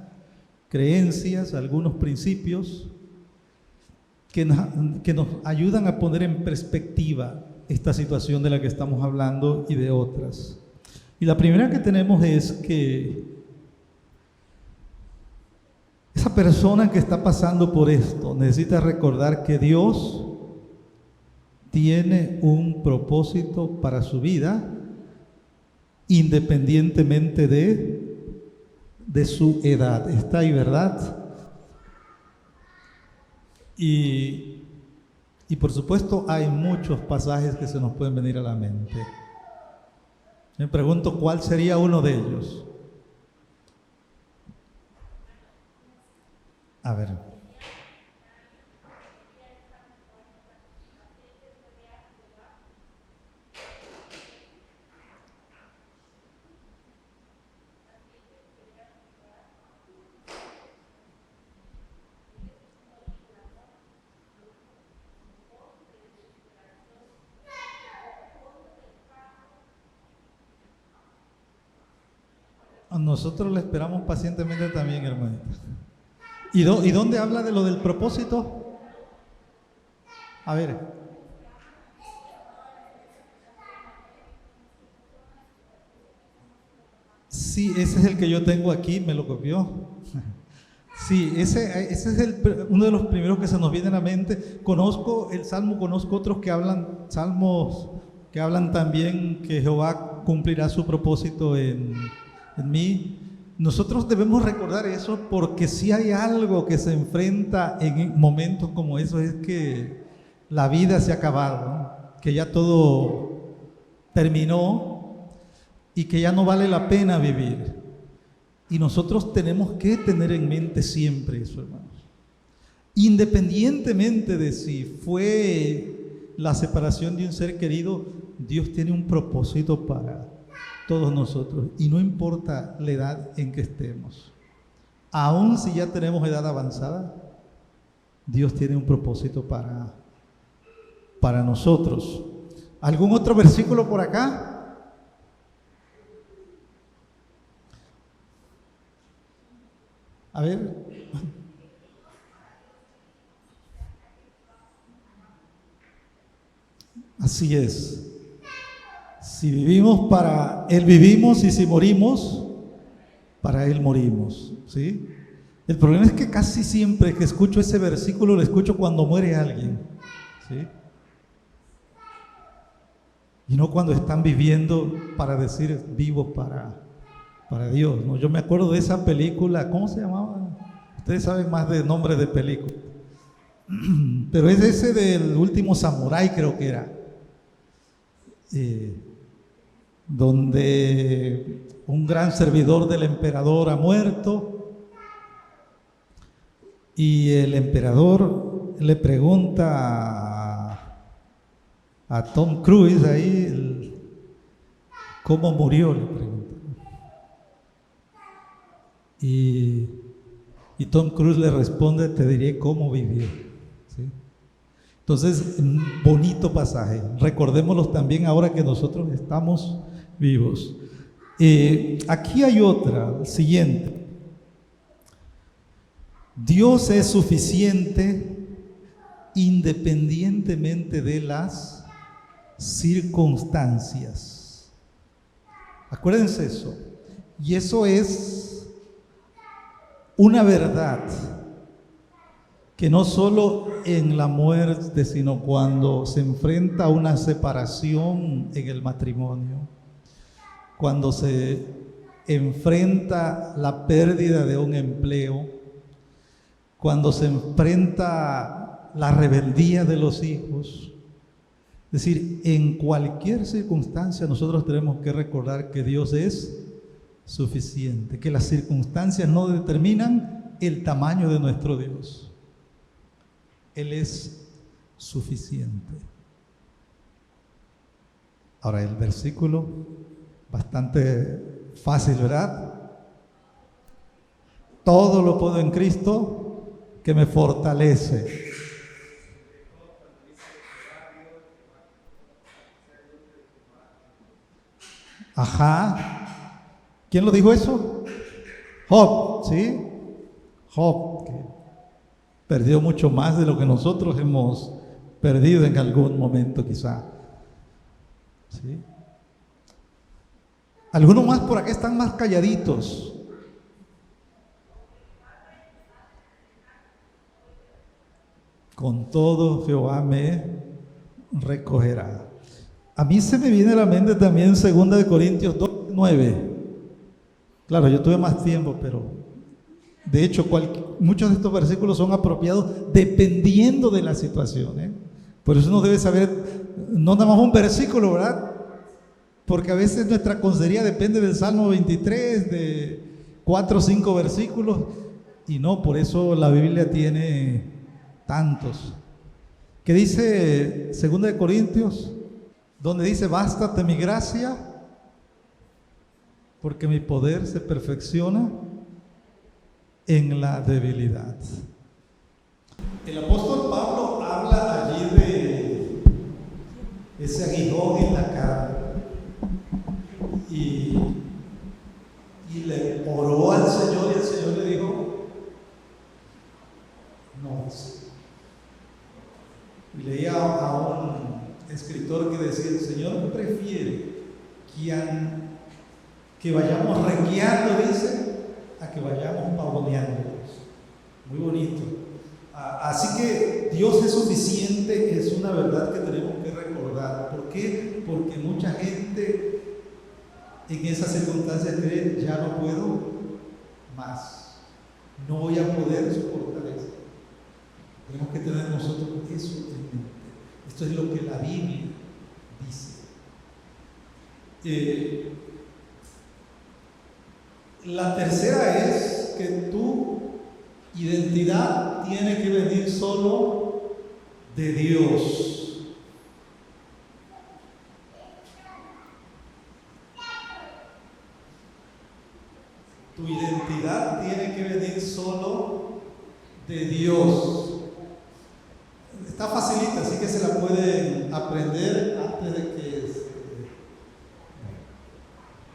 creencias, algunos principios que nos ayudan a poner en perspectiva esta situación de la que estamos hablando y de otras. Y la primera que tenemos es que esa persona que está pasando por esto necesita recordar que Dios tiene un propósito para su vida, independientemente de su edad. Está ahí, ¿verdad? Y por supuesto hay muchos pasajes que se nos pueden venir a la mente. Me pregunto cuál sería uno de ellos. A ver. Nosotros le esperamos pacientemente también, hermanita. ¿Y dónde habla de lo del propósito? A ver. Sí, ese es el que yo tengo aquí, me lo copió. Sí, ese es uno de los primeros que se nos viene a la mente. Conozco el Salmo, conozco otros que hablan, salmos que hablan también que Jehová cumplirá su propósito en mí. Nosotros debemos recordar eso porque si hay algo que se enfrenta en momentos como esos es que la vida se ha acabado, ¿no? Que ya todo terminó y que ya no vale la pena vivir. Y nosotros tenemos que tener en mente siempre eso, hermanos. Independientemente de si fue la separación de un ser querido, Dios tiene un propósito para todos nosotros, y no importa la edad en que estemos. Aun si ya tenemos edad avanzada, Dios tiene un propósito para nosotros. ¿Algún otro versículo por acá? A ver. Así es. Si vivimos, para Él vivimos, y si morimos, para Él morimos, ¿sí? El problema es que casi siempre que escucho ese versículo, lo escucho cuando muere alguien, ¿sí? Y no cuando están viviendo para decir vivo para Dios, ¿no? Yo me acuerdo de esa película, ¿cómo se llamaba? Ustedes saben más de nombres de películas. Pero es ese del último samurái, creo que era. Donde un gran servidor del emperador ha muerto y el emperador le pregunta a Tom Cruise ahí cómo murió, le pregunta. Y Tom Cruise le responde: te diré cómo vivió, ¿sí? Entonces, un bonito pasaje. Recordémoslo también ahora que nosotros estamos vivos. Aquí hay otra, siguiente. Dios es suficiente independientemente de las circunstancias. Acuérdense eso. Y eso es una verdad que no solo en la muerte, sino cuando se enfrenta a una separación en el matrimonio, cuando se enfrenta la pérdida de un empleo, cuando se enfrenta la rebeldía de los hijos. Es decir, en cualquier circunstancia nosotros tenemos que recordar que Dios es suficiente, que las circunstancias no determinan el tamaño de nuestro Dios. Él es suficiente. Ahora el versículo, bastante fácil, ¿verdad? Todo lo puedo en Cristo que me fortalece. Ajá. ¿Quién lo dijo eso? Job, ¿sí? Job, que perdió mucho más de lo que nosotros hemos perdido en algún momento quizá. ¿Sí? Algunos más por acá están más calladitos. Con todo Jehová me recogerá. A mí se me viene a la mente también 2 Corintios 2:9. Claro, yo tuve más tiempo, pero de hecho muchos de estos versículos son apropiados dependiendo de la situación, ¿eh? Por eso uno debe saber, no nada más un versículo, ¿verdad? Porque a veces nuestra consejería depende del Salmo 23, de 4 o 5 versículos, y no, por eso la Biblia tiene tantos. ¿Qué dice 2 Corintios? Donde dice, bástate mi gracia, porque mi poder se perfecciona en la debilidad. El apóstol Pablo habla allí de ese aguijón en la carne y le oró al Señor y el Señor le dijo, no. Y leía a un escritor que decía, el Señor prefiere que vayamos rengueando, dice, a que vayamos pavoneando. Muy bonito. Así que Dios es suficiente, es una verdad que tenemos que recordar. ¿Por qué? Porque mucha gente en esas circunstancias cree, ya no puedo más, no voy a poder soportar esto. Tenemos que tener nosotros eso en mente. Esto es lo que la Biblia dice. La tercera es que tu identidad tiene que venir solo de Dios. Tu identidad tiene que venir solo de Dios. Está facilita, así que se la pueden aprender antes de que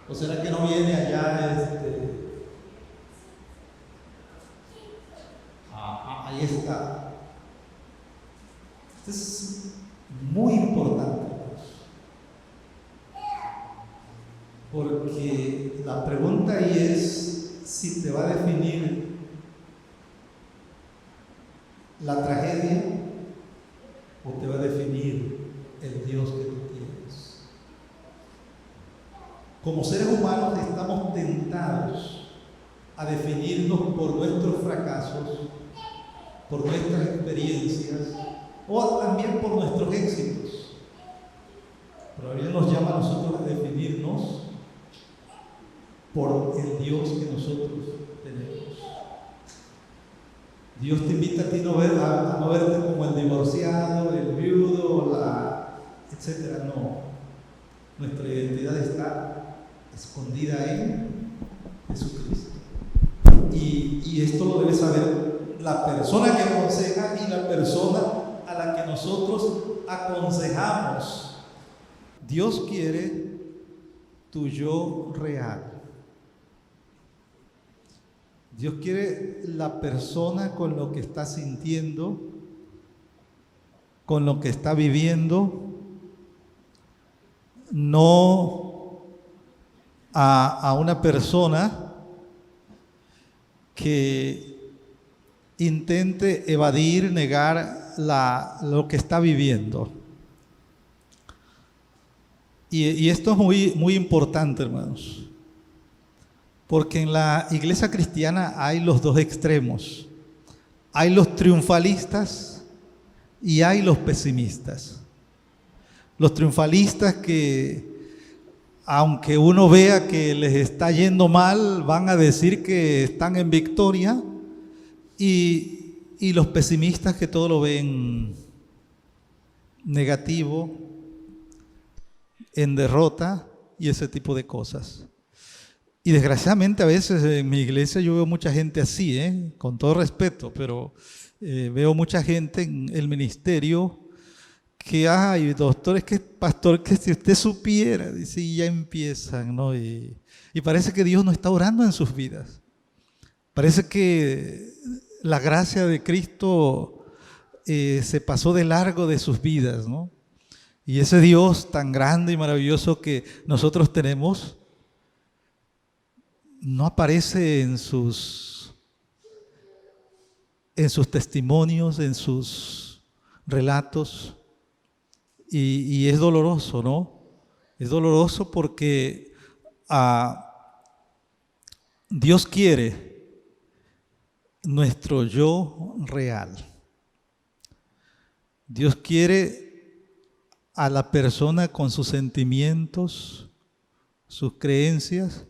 ¿o será que no viene allá ahí está. Esto es muy importante, porque la pregunta ahí es si te va a definir la tragedia o te va a definir el Dios que tú tienes. Como seres humanos estamos tentados a definirnos por nuestros fracasos, por nuestras experiencias o también por nuestros éxitos. Pero la Biblia nos llama a nosotros a definirnos por el Dios que nosotros tenemos. Dios te invita a ti a no verte como el divorciado, el viudo, etcétera. No. Nuestra identidad está escondida en Jesucristo. Y esto lo debe saber la persona que aconseja y la persona a la que nosotros aconsejamos. Dios quiere tu yo real. Dios quiere la persona con lo que está sintiendo, con lo que está viviendo, no a una persona que intente evadir, negar lo que está viviendo. Y esto es muy, muy importante, hermanos, porque en la iglesia cristiana hay los dos extremos. Hay los triunfalistas y hay los pesimistas. Los triunfalistas que, aunque uno vea que les está yendo mal, van a decir que están en victoria, y los pesimistas que todo lo ven negativo. en derrota y ese tipo de cosas. Y desgraciadamente a veces en mi iglesia yo veo mucha gente así, con todo respeto, pero veo mucha gente en el ministerio que, ay, doctor, es que pastor, que si usted supiera, dice, y ya empiezan, ¿no? Y parece que Dios no está orando en sus vidas. Parece que la gracia de Cristo se pasó de largo de sus vidas, ¿no? Y ese Dios tan grande y maravilloso que nosotros tenemos no aparece en sus testimonios, en sus relatos, y es doloroso, ¿no? Es doloroso porque Dios quiere nuestro yo real. Dios quiere a la persona con sus sentimientos, sus creencias,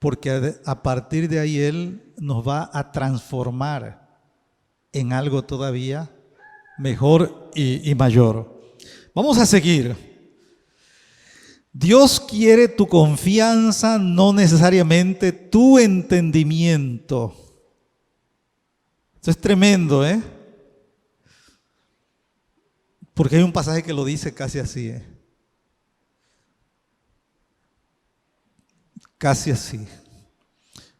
porque a partir de ahí Él nos va a transformar en algo todavía mejor y mayor. Vamos a seguir. Dios quiere tu confianza, no necesariamente tu entendimiento. Esto es tremendo, porque hay un pasaje que lo dice casi así, casi así.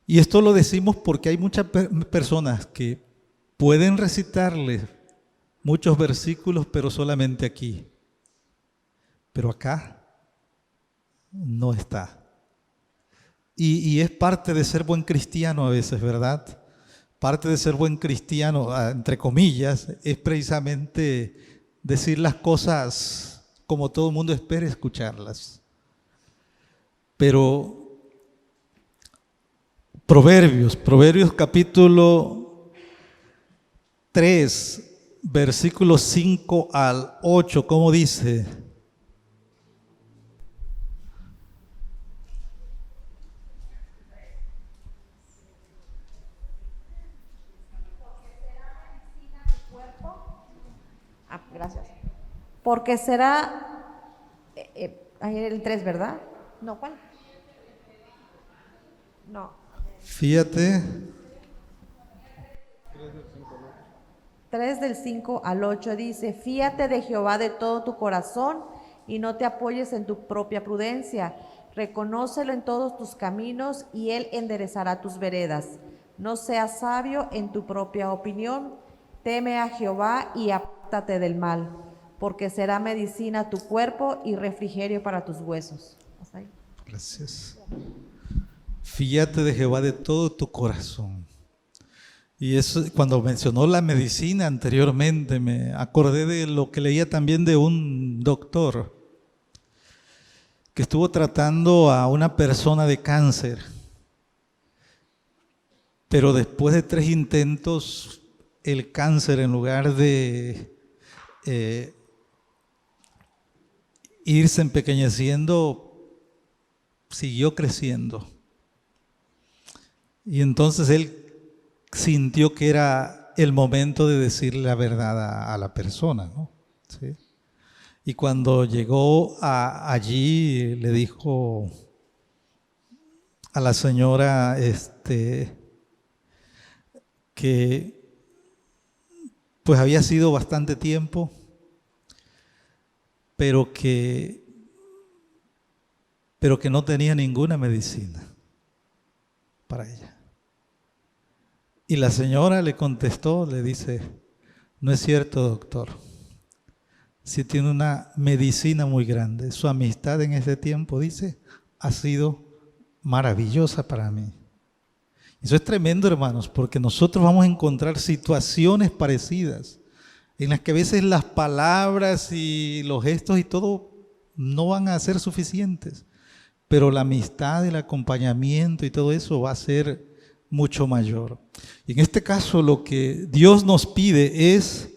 Y esto lo decimos porque hay muchas personas que pueden recitarle muchos versículos, pero solamente aquí. Pero acá no está. Y es parte de ser buen cristiano a veces, ¿verdad? Parte de ser buen cristiano, entre comillas, es precisamente decir las cosas como todo el mundo espera escucharlas. Pero Proverbios capítulo 3, versículos 5 al 8, ¿cómo dice? Gracias. Porque será, ahí el 3, ¿verdad? No, ¿cuál? No. Fíjate. 3 del 5 al 8 dice, fíate de Jehová de todo tu corazón y no te apoyes en tu propia prudencia. Reconócelo en todos tus caminos y Él enderezará tus veredas. No seas sabio en tu propia opinión. Teme a Jehová y apártate del mal, porque será medicina a tu cuerpo y refrigerio para tus huesos. ¿Hasta ahí? Gracias. Fíate de Jehová de todo tu corazón. Y eso, cuando mencionó la medicina anteriormente, me acordé de lo que leía también de un doctor que estuvo tratando a una persona de cáncer, pero después de 3 intentos, el cáncer, en lugar de irse empequeñeciendo, siguió creciendo. Y entonces él sintió que era el momento de decirle la verdad a la persona, ¿no? ¿Sí? Y cuando llegó allí, le dijo a la señora que pues había sido bastante tiempo, pero que no tenía ninguna medicina para ella. Y la señora le contestó, le dice, no es cierto, doctor. Sí tiene una medicina muy grande. Su amistad en ese tiempo, dice, ha sido maravillosa para mí. Eso es tremendo, hermanos, porque nosotros vamos a encontrar situaciones parecidas en las que a veces las palabras y los gestos y todo no van a ser suficientes, pero la amistad, el acompañamiento y todo eso va a ser mucho mayor. Y en este caso lo que Dios nos pide es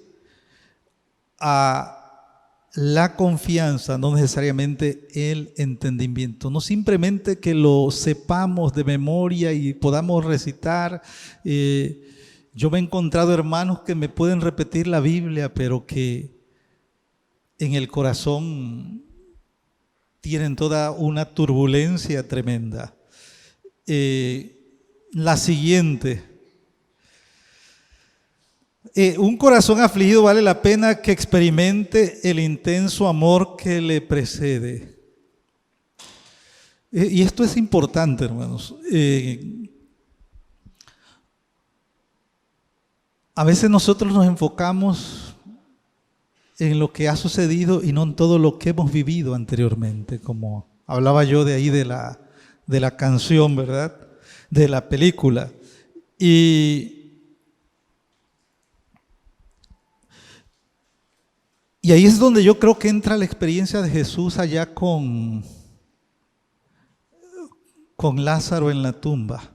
la confianza, no necesariamente el entendimiento, no simplemente que lo sepamos de memoria y podamos recitar. Yo me he encontrado hermanos que me pueden repetir la Biblia, pero que en el corazón tienen toda una turbulencia tremenda. La siguiente. Un corazón afligido vale la pena que experimente el intenso amor que le precede. Y esto es importante, hermanos. A veces nosotros nos enfocamos en lo que ha sucedido y no en todo lo que hemos vivido anteriormente, como hablaba yo de ahí de la canción, ¿verdad? De la película. Y ahí es donde yo creo que entra la experiencia de Jesús allá con Lázaro en la tumba.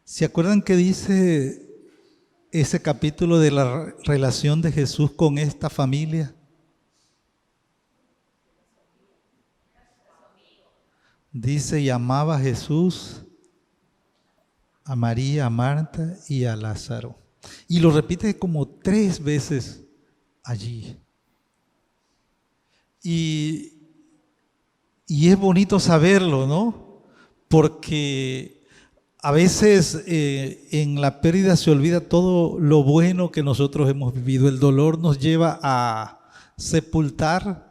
¿Se acuerdan que dice ese capítulo de la relación de Jesús con esta familia? Dice, y amaba a Jesús, a María, a Marta y a Lázaro. Y lo repite como 3 veces allí. Y es bonito saberlo, ¿no? Porque a veces en la pérdida se olvida todo lo bueno que nosotros hemos vivido. El dolor nos lleva a sepultar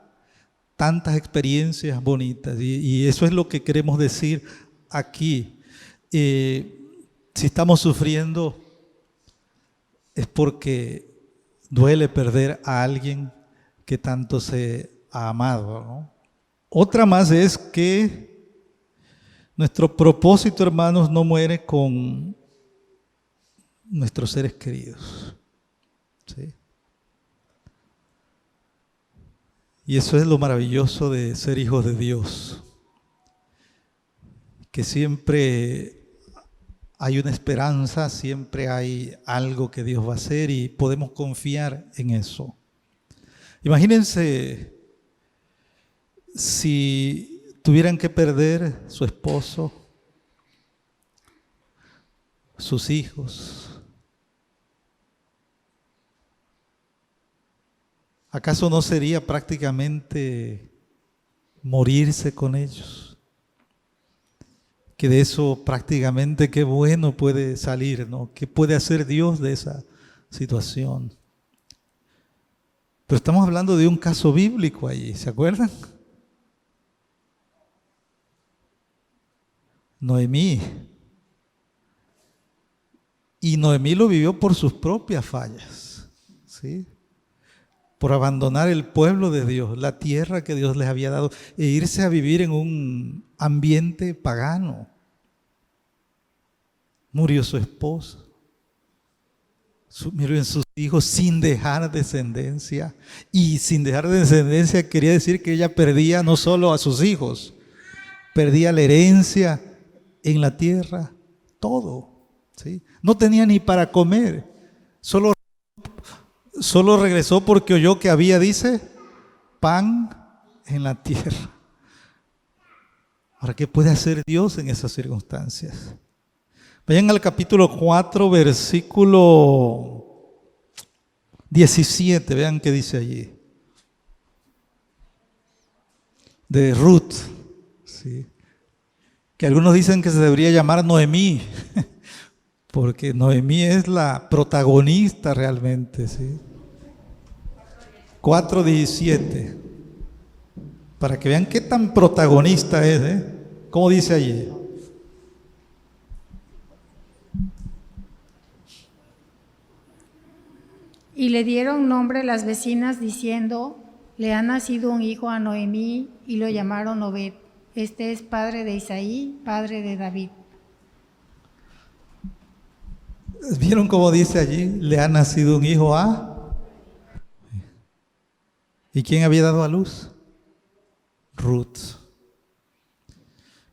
tantas experiencias bonitas. Y eso es lo que queremos decir aquí. Si estamos sufriendo es porque duele perder a alguien que tanto se ha amado, ¿no? Otra más es que nuestro propósito, hermanos, no muere con nuestros seres queridos. ¿Sí? Y eso es lo maravilloso de ser hijos de Dios, que siempre hay una esperanza, siempre hay algo que Dios va a hacer y podemos confiar en eso. Imagínense si tuvieran que perder su esposo, sus hijos. ¿Acaso no sería prácticamente morirse con ellos? Que de eso prácticamente qué bueno puede salir, ¿no? ¿Qué puede hacer Dios de esa situación? Pero estamos hablando de un caso bíblico allí, ¿se acuerdan? Noemí. Y Noemí lo vivió por sus propias fallas, ¿sí? Por abandonar el pueblo de Dios, la tierra que Dios les había dado, e irse a vivir en un ambiente pagano. Murió su esposa, murieron sus hijos sin dejar descendencia. Y sin dejar descendencia quería decir que ella perdía no solo a sus hijos, perdía la herencia en la tierra, todo, ¿sí? No tenía ni para comer, solo regresó porque oyó que había, dice, pan en la tierra. Ahora, ¿qué puede hacer Dios en esas circunstancias? Vayan al capítulo 4, versículo 17, vean qué dice allí. De Ruth, ¿sí? Que algunos dicen que se debería llamar Noemí, porque Noemí es la protagonista realmente, ¿sí? 4:17, para que vean qué tan protagonista es, ¿eh? ¿Cómo dice allí? Y le dieron nombre las vecinas diciendo, le ha nacido un hijo a Noemí y lo llamaron Obed. Este es padre de Isaí, padre de David. ¿Vieron cómo dice allí? Le ha nacido un hijo a... ¿Y quién había dado a luz? Ruth.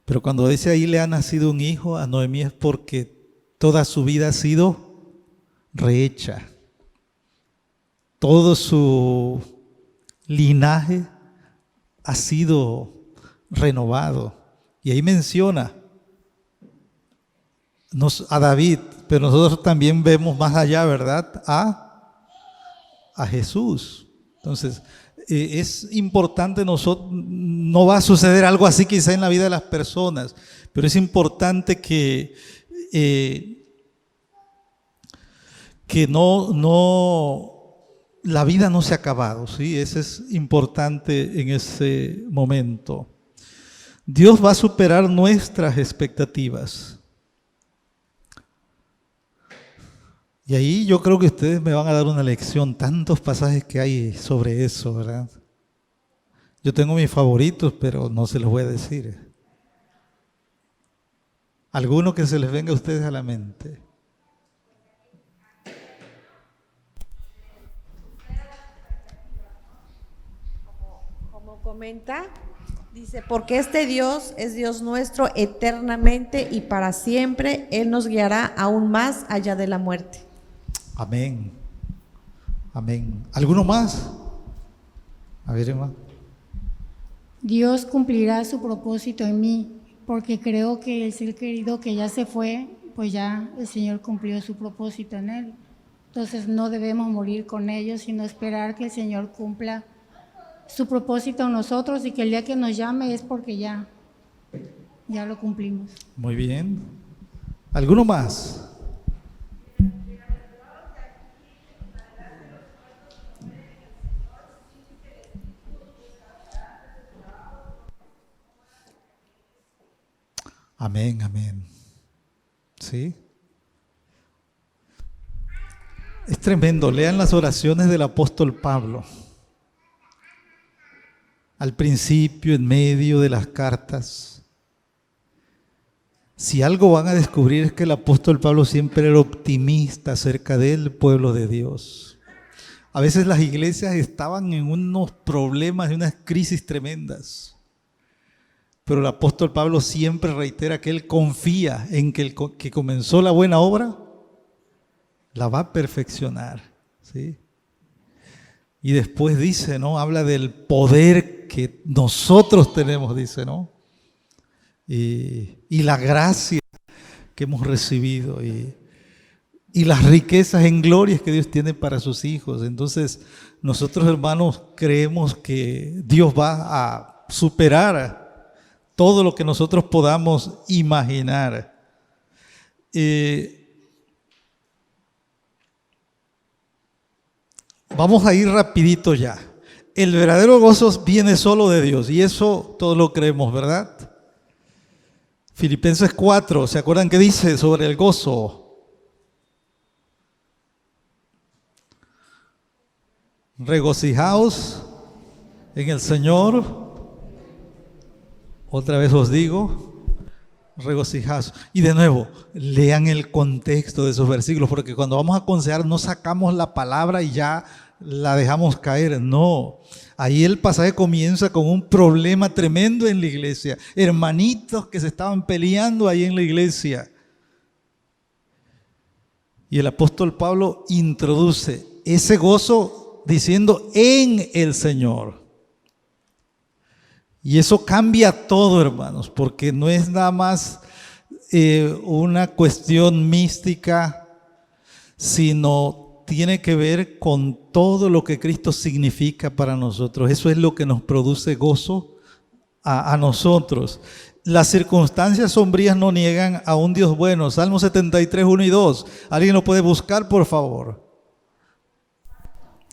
Pero cuando dice ahí le ha nacido un hijo a Noemí es porque toda su vida ha sido rehecha. Todo su linaje ha sido renovado. Y ahí menciona a David, pero nosotros también vemos más allá, ¿verdad? A Jesús. Entonces, es importante, no va a suceder algo así quizá en la vida de las personas, pero es importante que la vida no se ha acabado, ¿sí? Eso es importante en ese momento. Dios va a superar nuestras expectativas. Y ahí yo creo que ustedes me van a dar una lección, tantos pasajes que hay sobre eso, ¿verdad? Yo tengo mis favoritos, pero no se los voy a decir. Alguno que se les venga a ustedes a la mente. Como comenta, dice, porque este Dios es Dios nuestro eternamente y para siempre. Él nos guiará aún más allá de la muerte. Amén. Amén. ¿Alguno más? A ver, hermano. Dios cumplirá su propósito en mí, porque creo que el ser querido que ya se fue, pues ya el Señor cumplió su propósito en él. Entonces no debemos morir con ellos, sino esperar que el Señor cumpla su propósito en nosotros y que el día que nos llame es porque ya lo cumplimos. Muy bien. ¿Alguno más? Amén, amén. ¿Sí? Es tremendo. Lean las oraciones del apóstol Pablo. Al principio, en medio de las cartas. Si algo van a descubrir es que el apóstol Pablo siempre era optimista acerca del pueblo de Dios. A veces las iglesias estaban en unos problemas, en unas crisis tremendas. Pero el apóstol Pablo siempre reitera que él confía en que el que comenzó la buena obra la va a perfeccionar, ¿sí? Y después dice, ¿no? Habla del poder que nosotros tenemos, dice, ¿no? Y la gracia que hemos recibido y las riquezas en glorias que Dios tiene para sus hijos. Entonces, nosotros, hermanos, creemos que Dios va a superar todo lo que nosotros podamos imaginar. Vamos a ir rapidito ya. El verdadero gozo viene solo de Dios y eso todos lo creemos, ¿verdad? Filipenses 4, ¿se acuerdan qué dice sobre el gozo? Regocijaos en el Señor. Otra vez os digo, regocijaos. Y de nuevo, lean el contexto de esos versículos, porque cuando vamos a aconsejar no sacamos la palabra y ya la dejamos caer. No, ahí el pasaje comienza con un problema tremendo en la iglesia. Hermanitos que se estaban peleando ahí en la iglesia. Y el apóstol Pablo introduce ese gozo diciendo en el Señor. Y eso cambia todo, hermanos, porque no es nada más una cuestión mística, sino tiene que ver con todo lo que Cristo significa para nosotros. Eso es lo que nos produce gozo a nosotros. Las circunstancias sombrías no niegan a un Dios bueno. Salmo 73, 1 y 2. ¿Alguien lo puede buscar, por favor?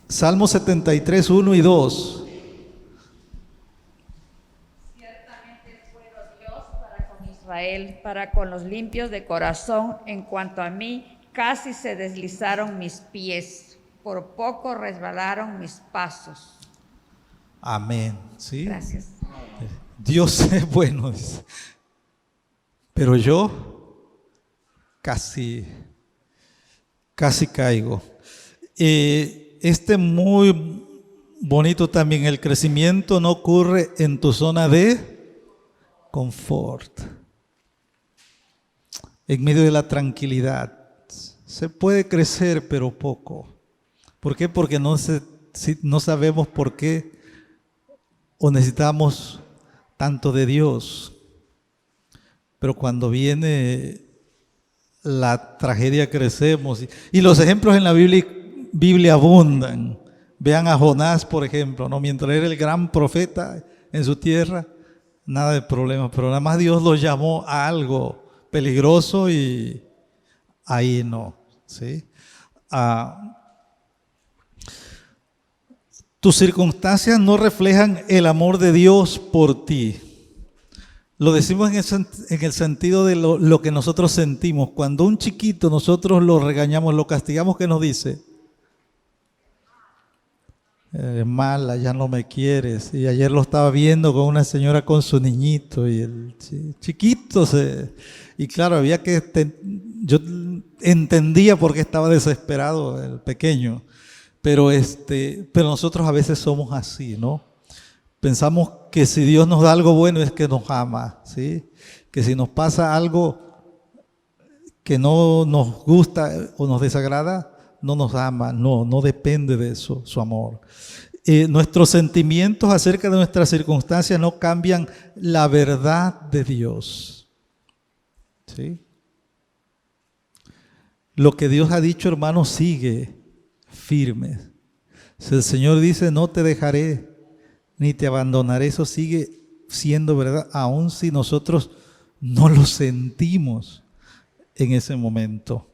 Salmo 73, 1 y 2. Israel, para con los limpios de corazón. En cuanto a mí, casi se deslizaron mis pies, por poco resbalaron mis pasos. Amén. ¿Sí? Gracias. Dios es bueno, pero yo casi caigo. Muy bonito también, el crecimiento no ocurre en tu zona de confort. En medio de la tranquilidad. Se puede crecer, pero poco. ¿Por qué? Porque no sabemos por qué o necesitamos tanto de Dios. Pero cuando viene la tragedia crecemos. Y los ejemplos en la Biblia abundan, Vean a Jonás, por ejemplo, ¿no? Mientras era el gran profeta en su tierra, nada de problema, pero nada más Dios lo llamó a algo peligroso y ahí no, ¿sí? Tus circunstancias no reflejan el amor de Dios por ti. Lo decimos en el sentido de lo que nosotros sentimos. Cuando un chiquito nosotros lo regañamos, lo castigamos, ¿qué nos dice? Mala, ya no me quieres. Y ayer lo estaba viendo con una señora con su niñito y el chiquito y claro, yo entendía por qué estaba desesperado el pequeño, pero nosotros a veces somos así, ¿no? Pensamos que si Dios nos da algo bueno es que nos ama, ¿sí? Que si nos pasa algo que no nos gusta o nos desagrada, no nos ama. No depende de eso, su amor. Nuestros sentimientos acerca de nuestras circunstancias no cambian la verdad de Dios, ¿sí? Lo que Dios ha dicho, hermano, sigue firme. Si el Señor dice, no te dejaré ni te abandonaré, eso sigue siendo verdad, aun si nosotros no lo sentimos en ese momento.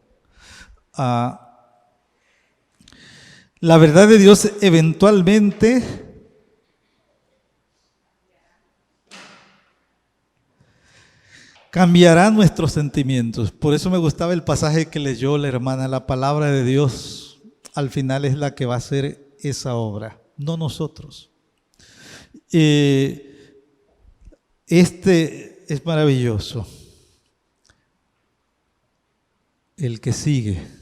La verdad de Dios eventualmente cambiará nuestros sentimientos. Por eso me gustaba el pasaje que leyó la hermana. La palabra de Dios al final es la que va a hacer esa obra, no nosotros. Es maravilloso. El que sigue.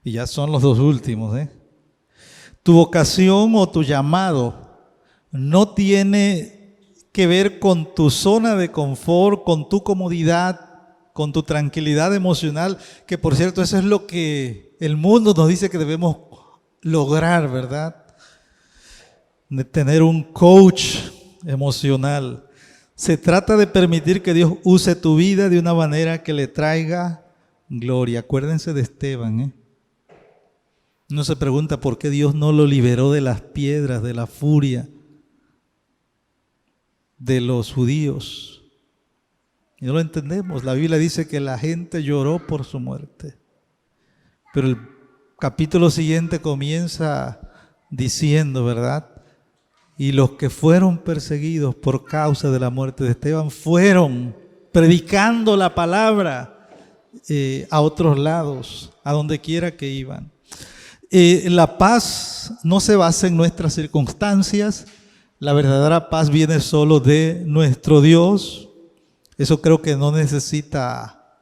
Y ya son los dos últimos, ¿eh? Tu vocación o tu llamado no tiene que ver con tu zona de confort, con tu comodidad, con tu tranquilidad emocional, que por cierto eso es lo que el mundo nos dice que debemos lograr, ¿verdad? De tener un coach emocional. Se trata de permitir que Dios use tu vida de una manera que le traiga gloria. Acuérdense de Esteban, ¿eh? Uno se pregunta por qué Dios no lo liberó de las piedras, de la furia de los judíos. Y no lo entendemos. La Biblia dice que la gente lloró por su muerte. Pero el capítulo siguiente comienza diciendo, ¿verdad? Y los que fueron perseguidos por causa de la muerte de Esteban fueron predicando la palabra a otros lados, a donde quiera que iban. La paz no se basa en nuestras circunstancias. La verdadera paz viene solo de nuestro Dios. Eso creo que no necesita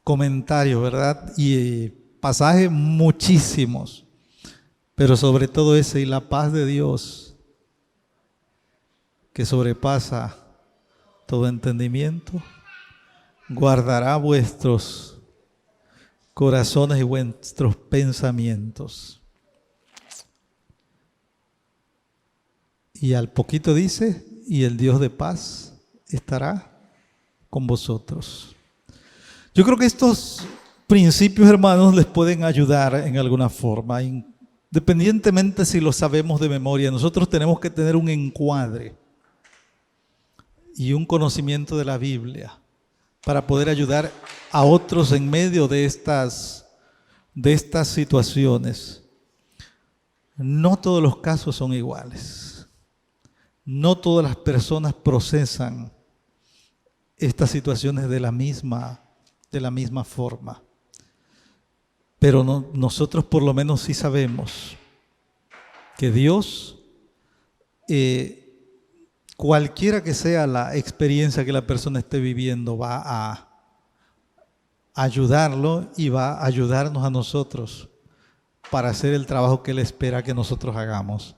comentario, ¿verdad? Y pasajes muchísimos. Pero sobre todo ese, y la paz de Dios, que sobrepasa todo entendimiento, guardará vuestros corazones y vuestros pensamientos. Y al poquito dice, y el Dios de paz estará con vosotros. Yo creo que estos principios, hermanos, les pueden ayudar en alguna forma, independientemente si lo sabemos de memoria. Nosotros tenemos que tener un encuadre y un conocimiento de la Biblia para poder ayudar a otros en medio de estas situaciones. No todos los casos son iguales. No todas las personas procesan estas situaciones de la misma forma. Pero nosotros por lo menos sí sabemos que Dios, cualquiera que sea la experiencia que la persona esté viviendo, va a ayudarlo y va a ayudarnos a nosotros para hacer el trabajo que Él espera que nosotros hagamos.